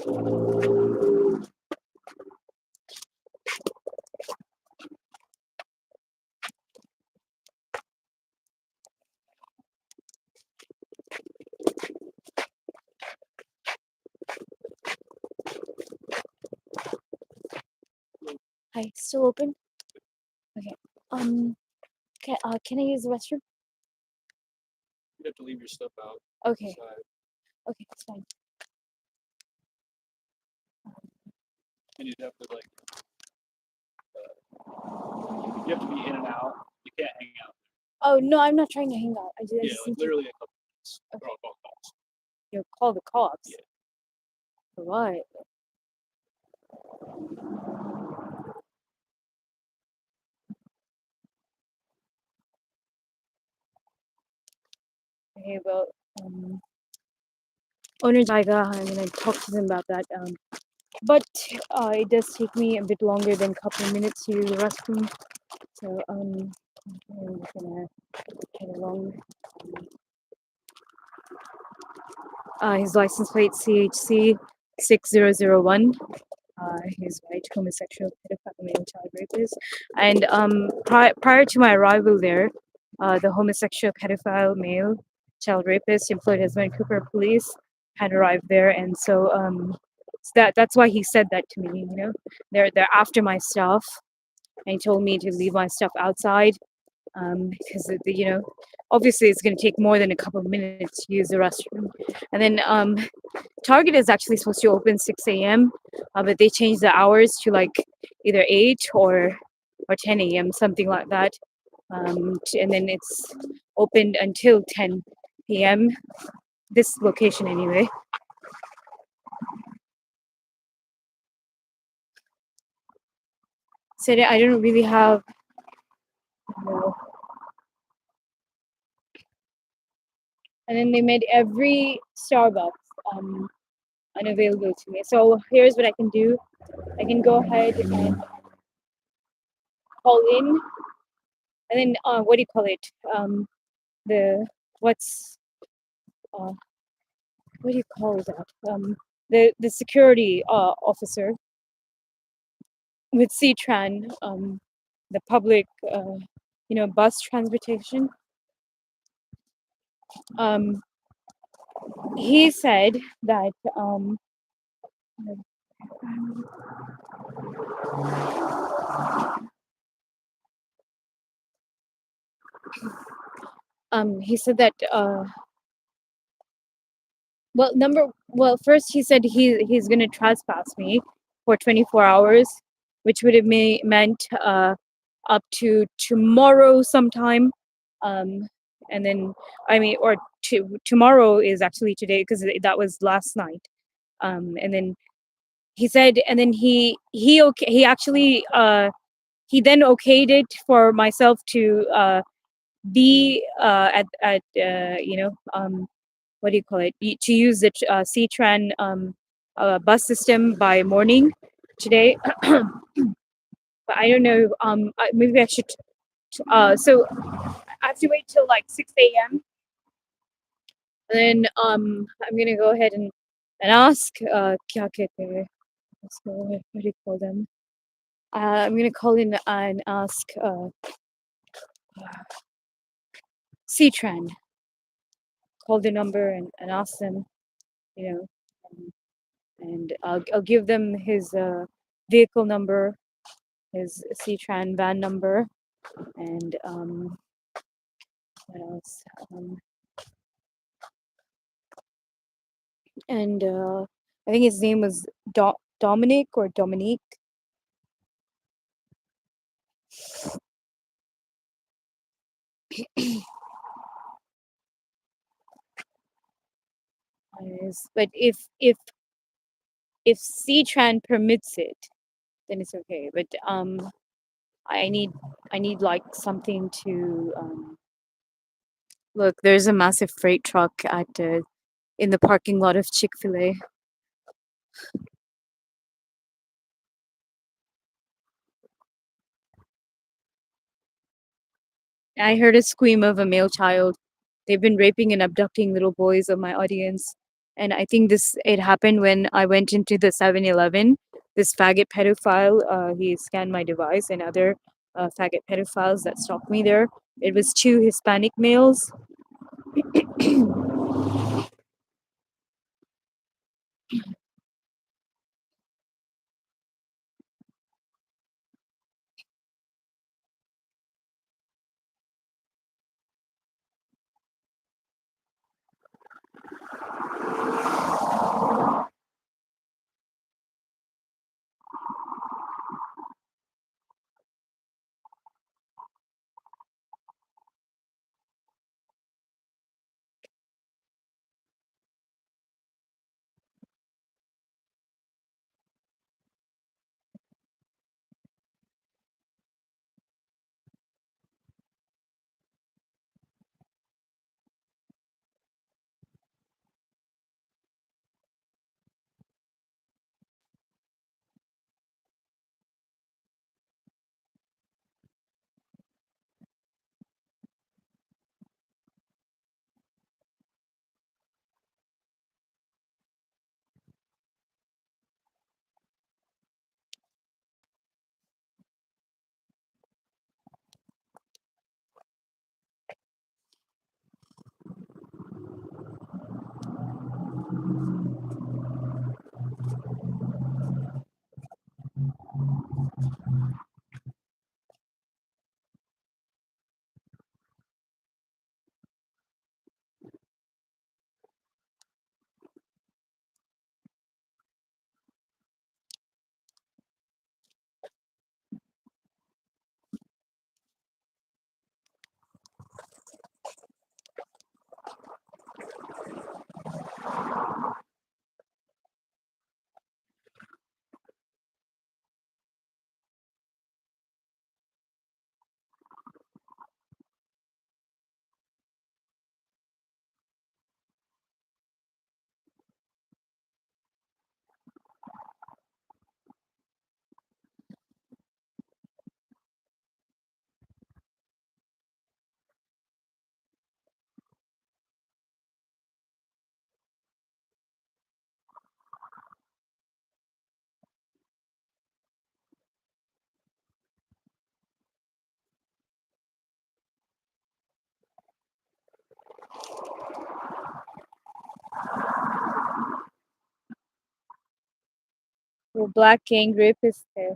Hi, still open? Okay. Can I use the restroom? You have to leave your stuff out. Okay. Outside. Okay, that's fine. And you'd have to you have to be in and out. You can't hang out. Oh no, I'm not trying to hang out. I just need to, literally a couple minutes. Okay. Or I'll call cops. call the cops. Yeah. For what? Okay, well, owner Jaiga, I'm gonna talk to them about that. But it does take me a bit longer than a couple of minutes to use the restroom. So I'm gonna get along. His license plate CHC 6001. He's white, homosexual, pedophile, male child rapist. And prior to my arrival there, the homosexual, pedophile, male child rapist employed as Vancouver police had arrived there, and so that's why he said that to me. They're after my stuff, and he told me to leave my stuff outside because obviously it's going to take more than a couple of minutes to use the restroom. And then Target is actually supposed to open 6 a.m., but they changed the hours to like either 8 or 10 a.m., something like that. And then it's opened until 10 p.m. This location, anyway. So I don't really have. And then they made every Starbucks unavailable to me. So here's what I can do. I can go ahead and call in, and then what do you call it? The what's what do you call that? The security officer with CTran, the public, bus transportation. He said that he said that first he said he's gonna trespass me for 24 hours, which would have meant up to tomorrow sometime, and then tomorrow is actually today because that was last night, and then he said, and then he actually he then okayed it for myself to be at what do you call it, to use the CTran bus system by morning today. But I don't know, maybe I should so I have to wait till like 6 a.m. Then I'm gonna go ahead and ask kya kehte hain usko, what do you call them, I'm gonna call in and ask CTran, call the number and ask them, you know, and I'll give them his vehicle number, his CTran van number, and what else? And I think his name was Dominic or Dominique. But if CTran permits it, then it's okay. But I need like something to look. There's a massive freight truck at in the parking lot of Chick-fil-A. I heard a scream of a male child. They've been raping and abducting little boys of my audience. And I think it happened when I went into the 7-Eleven. This faggot pedophile, he scanned my device, and other faggot pedophiles that stalked me there. It was two Hispanic males. Well, black gang rapists there.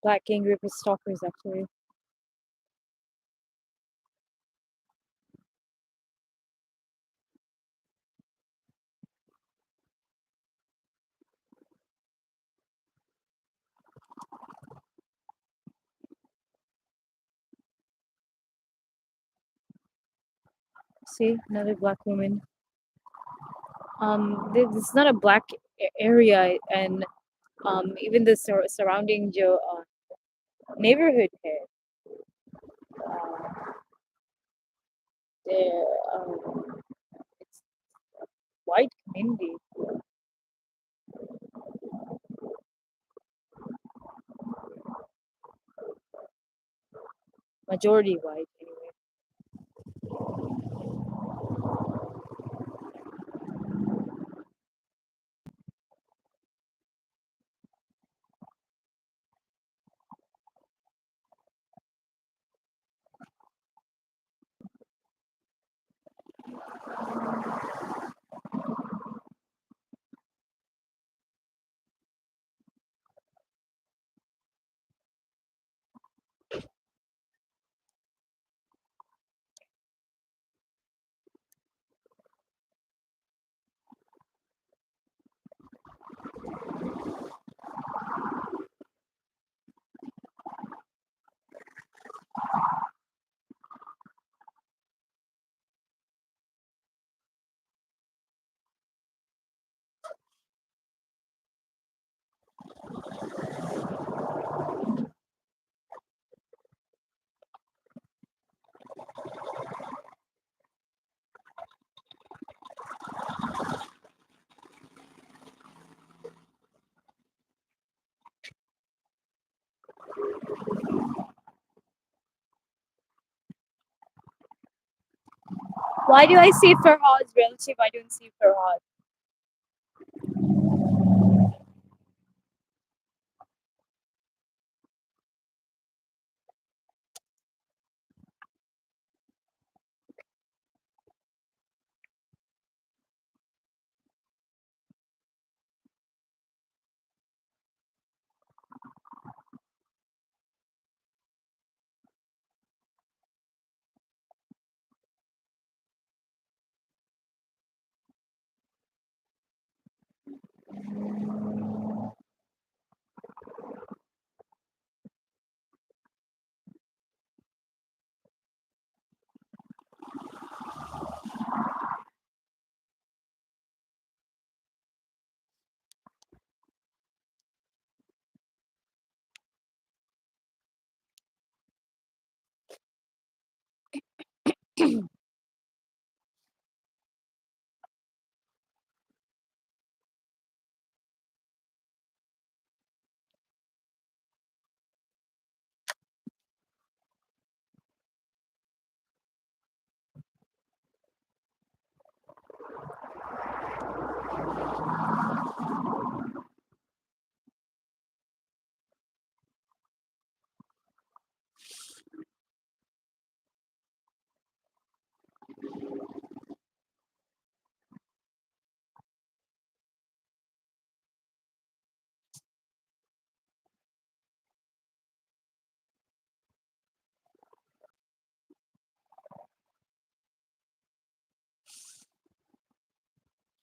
Black gang rapist stalkers, actually. See, another black woman. This is not a black area, and even the surrounding neighborhood here. Uh, there, it's white community, majority white anyway. Why do I see Farhad's relative? I don't see Farhad.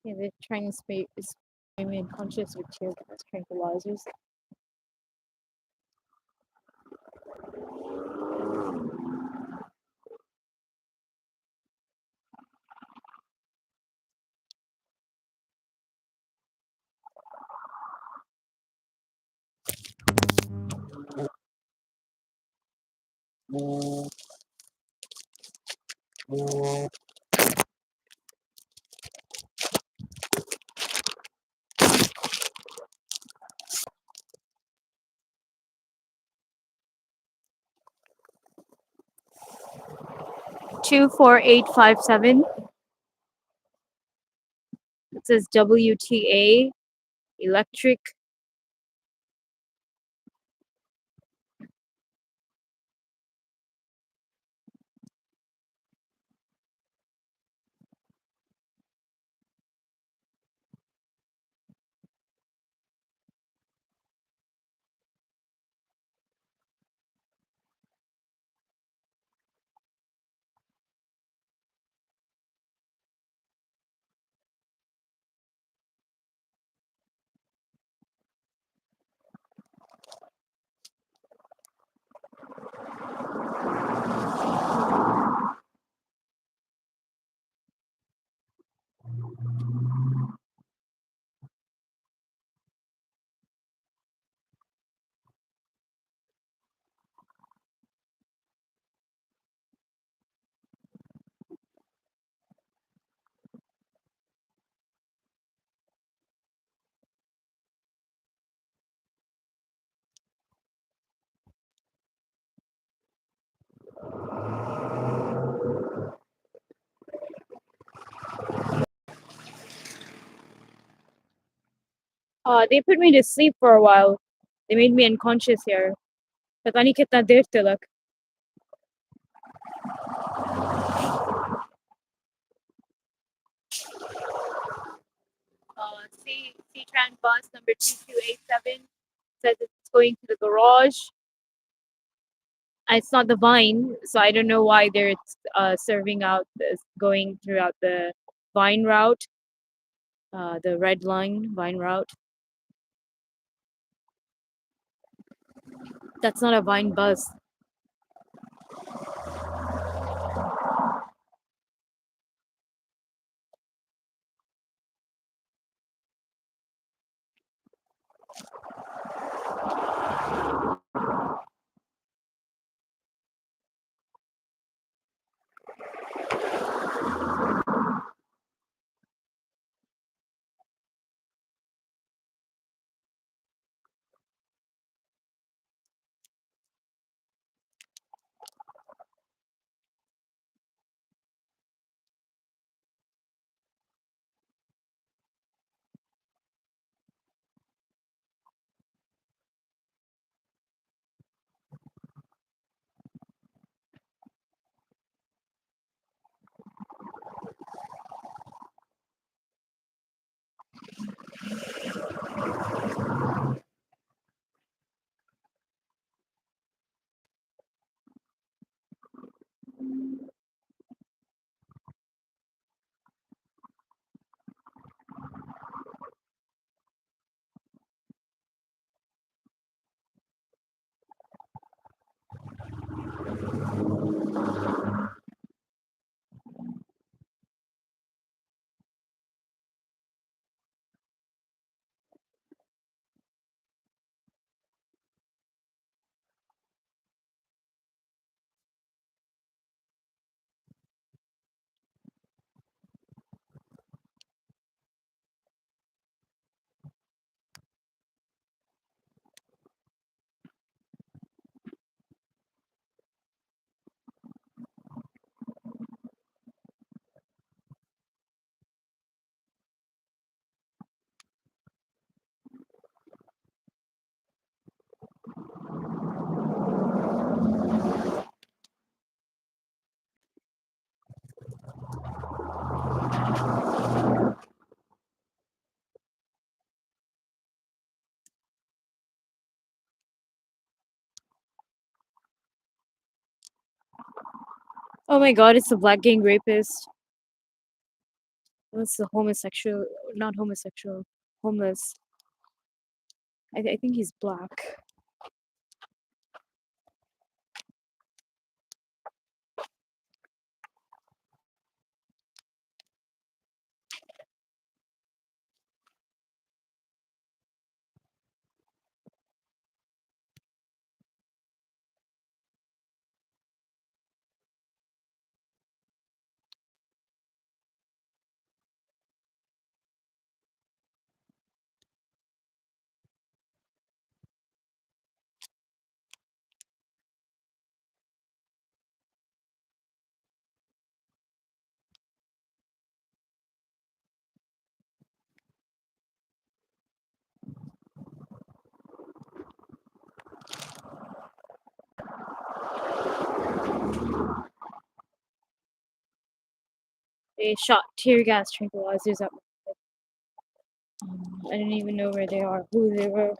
Okay, they're trying to spray me unconscious with tear gas tranquilizers. Mm. 24857. It says WTA electric. They put me to sleep for a while. They made me unconscious here. पता नहीं कितना देर तक. C-Tran bus number 2287 says it's going to the garage. It's not the Vine, so I don't know why they're serving out this, going throughout the Vine route, the red line Vine route. That's not a Vine bus. Oh my god, it's the Black Gang Rapist. What's the homosexual? Not homosexual. Homeless. I think he's black. They shot tear gas tranquilizers at me. I didn't even know where they are, who they were.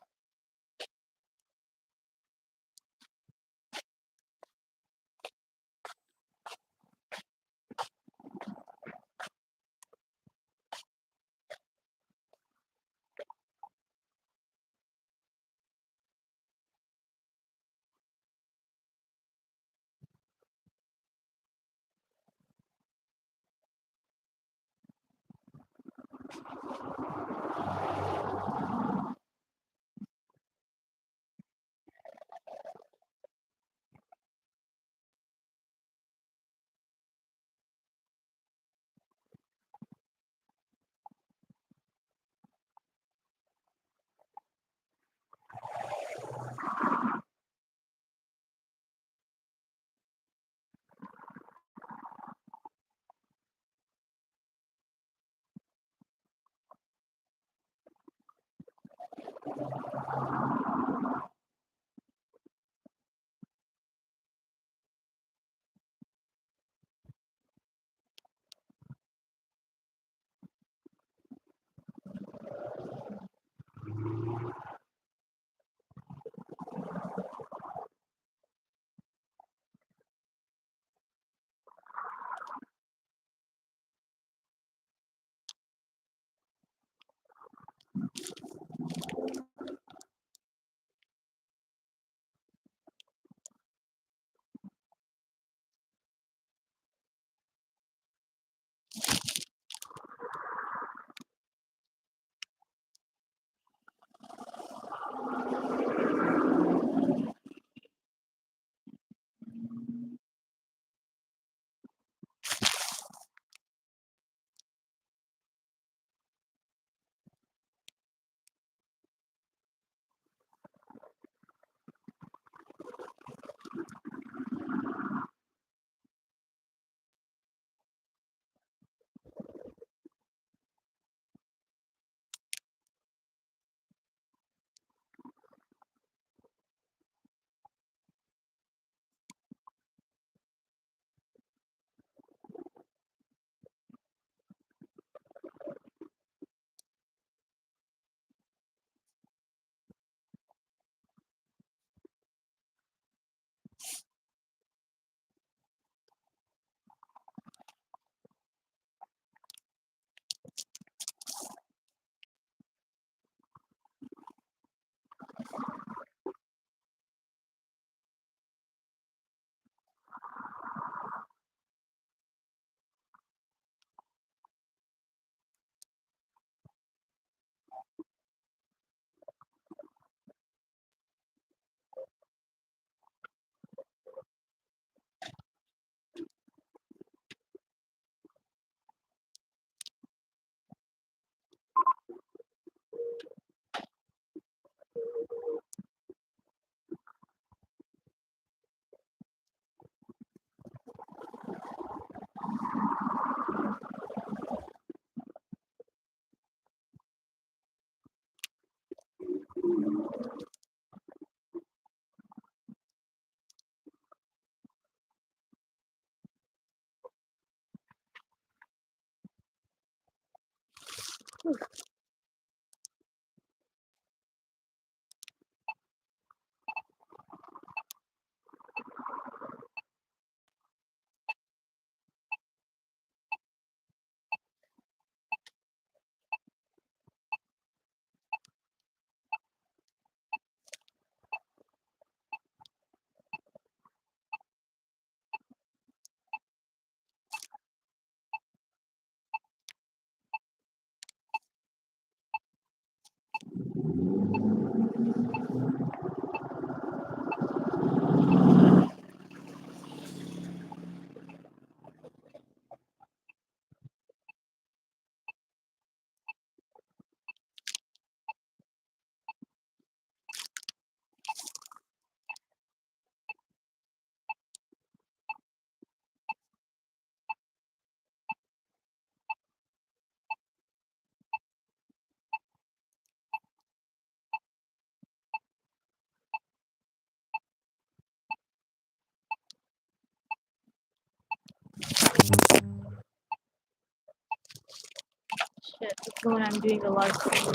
when I'm doing a live stream.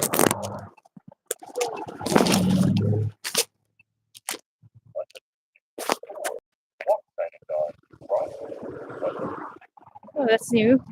Oh, that's new.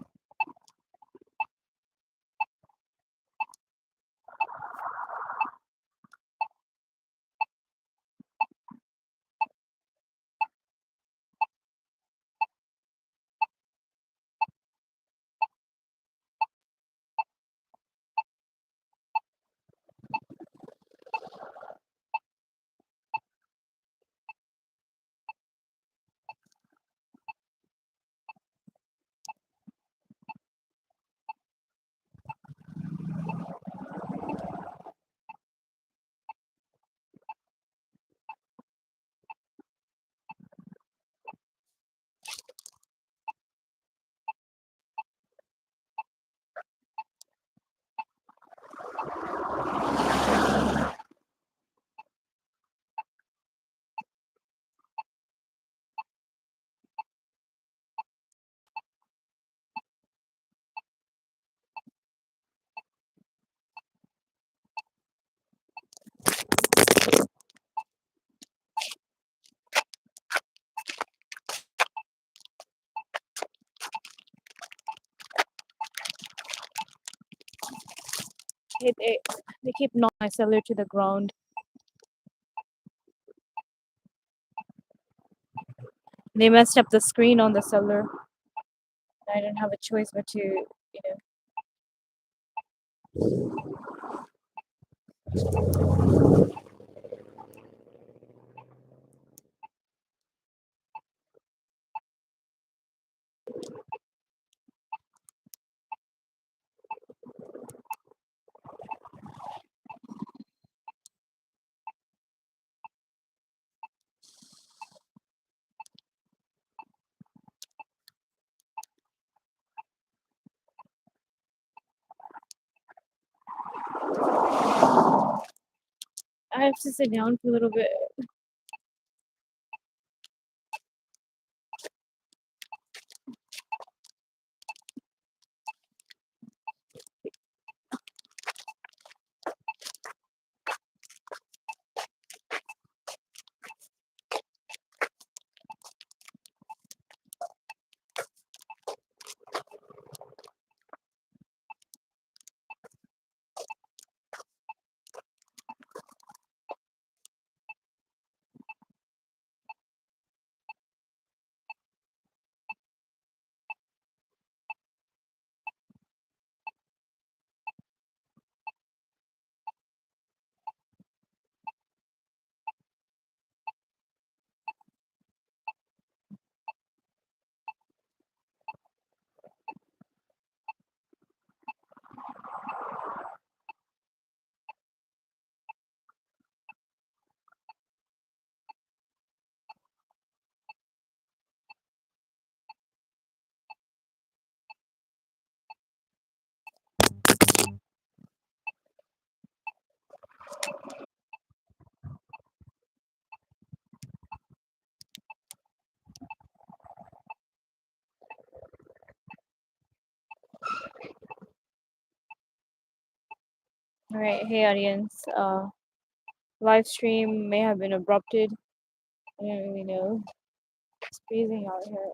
They keep knocking my cellar to the ground. They messed up the screen on the cellar. I didn't have a choice but to, I have to sit down for a little bit. All right, hey audience. Live stream may have been abrupted. I don't really know. It's freezing out here.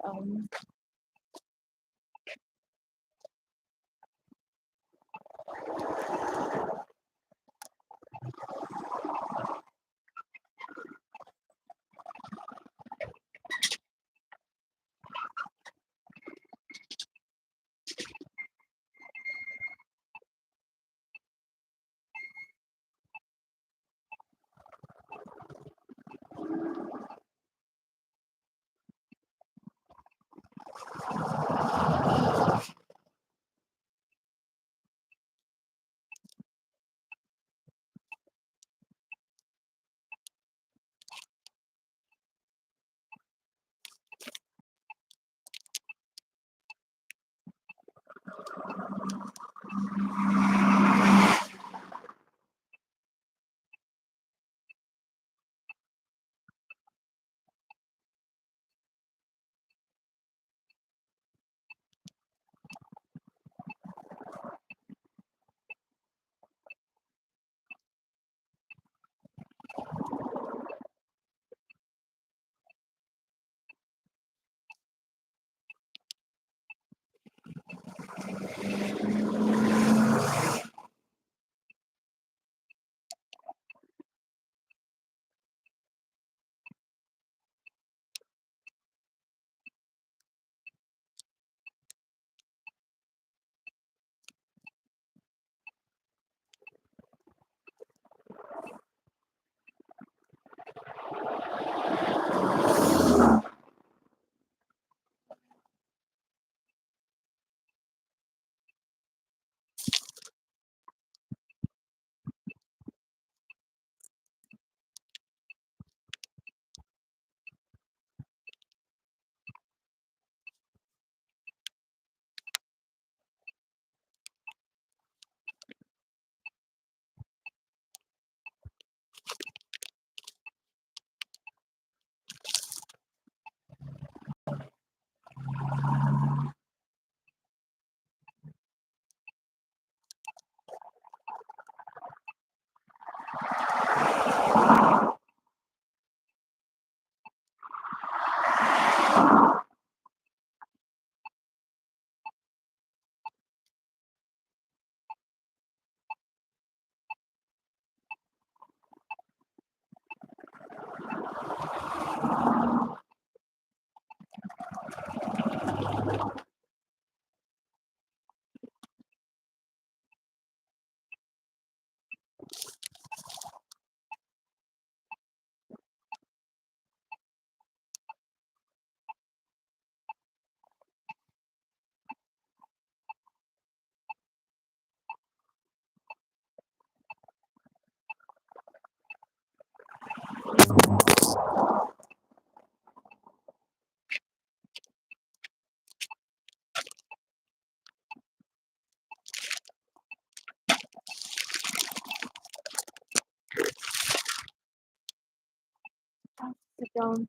Sit down.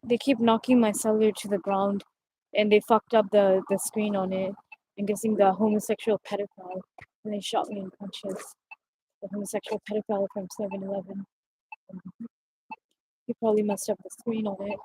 They keep knocking my cellular to the ground, and they fucked up the screen on it. I'm guessing the homosexual pedophile, and they shot me unconscious. The homosexual pedophile from 7-Eleven. He probably messed up the screen on it.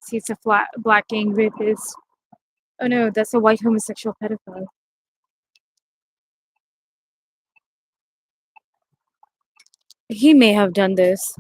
See, it's a black gang rapist. Oh no, that's a white homosexual pedophile. He may have done this.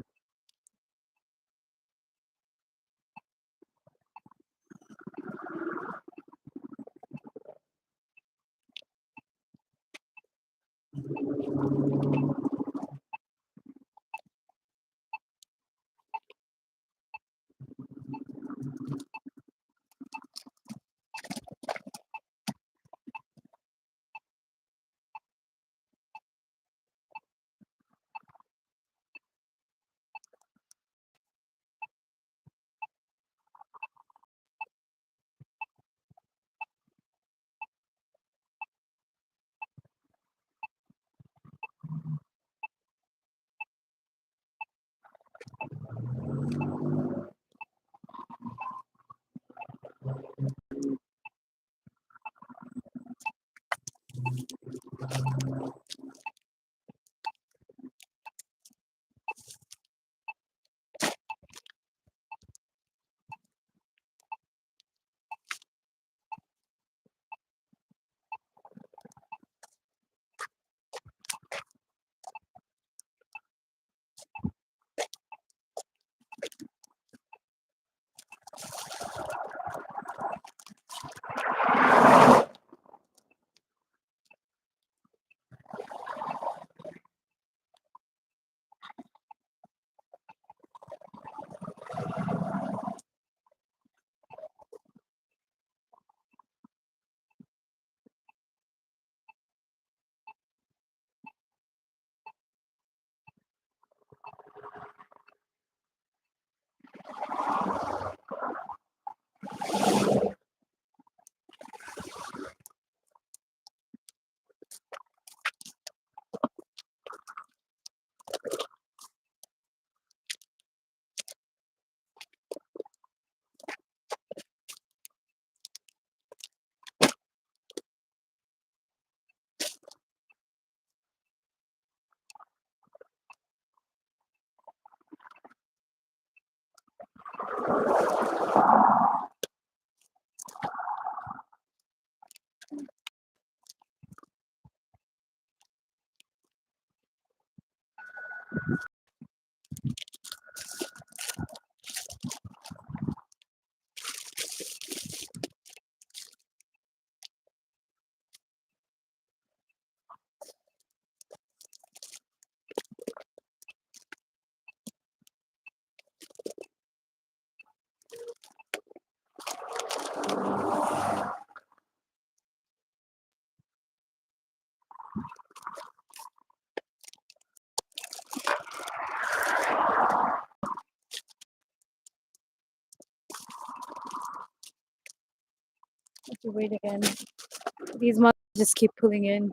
to wait again. These mothers just keep pulling in.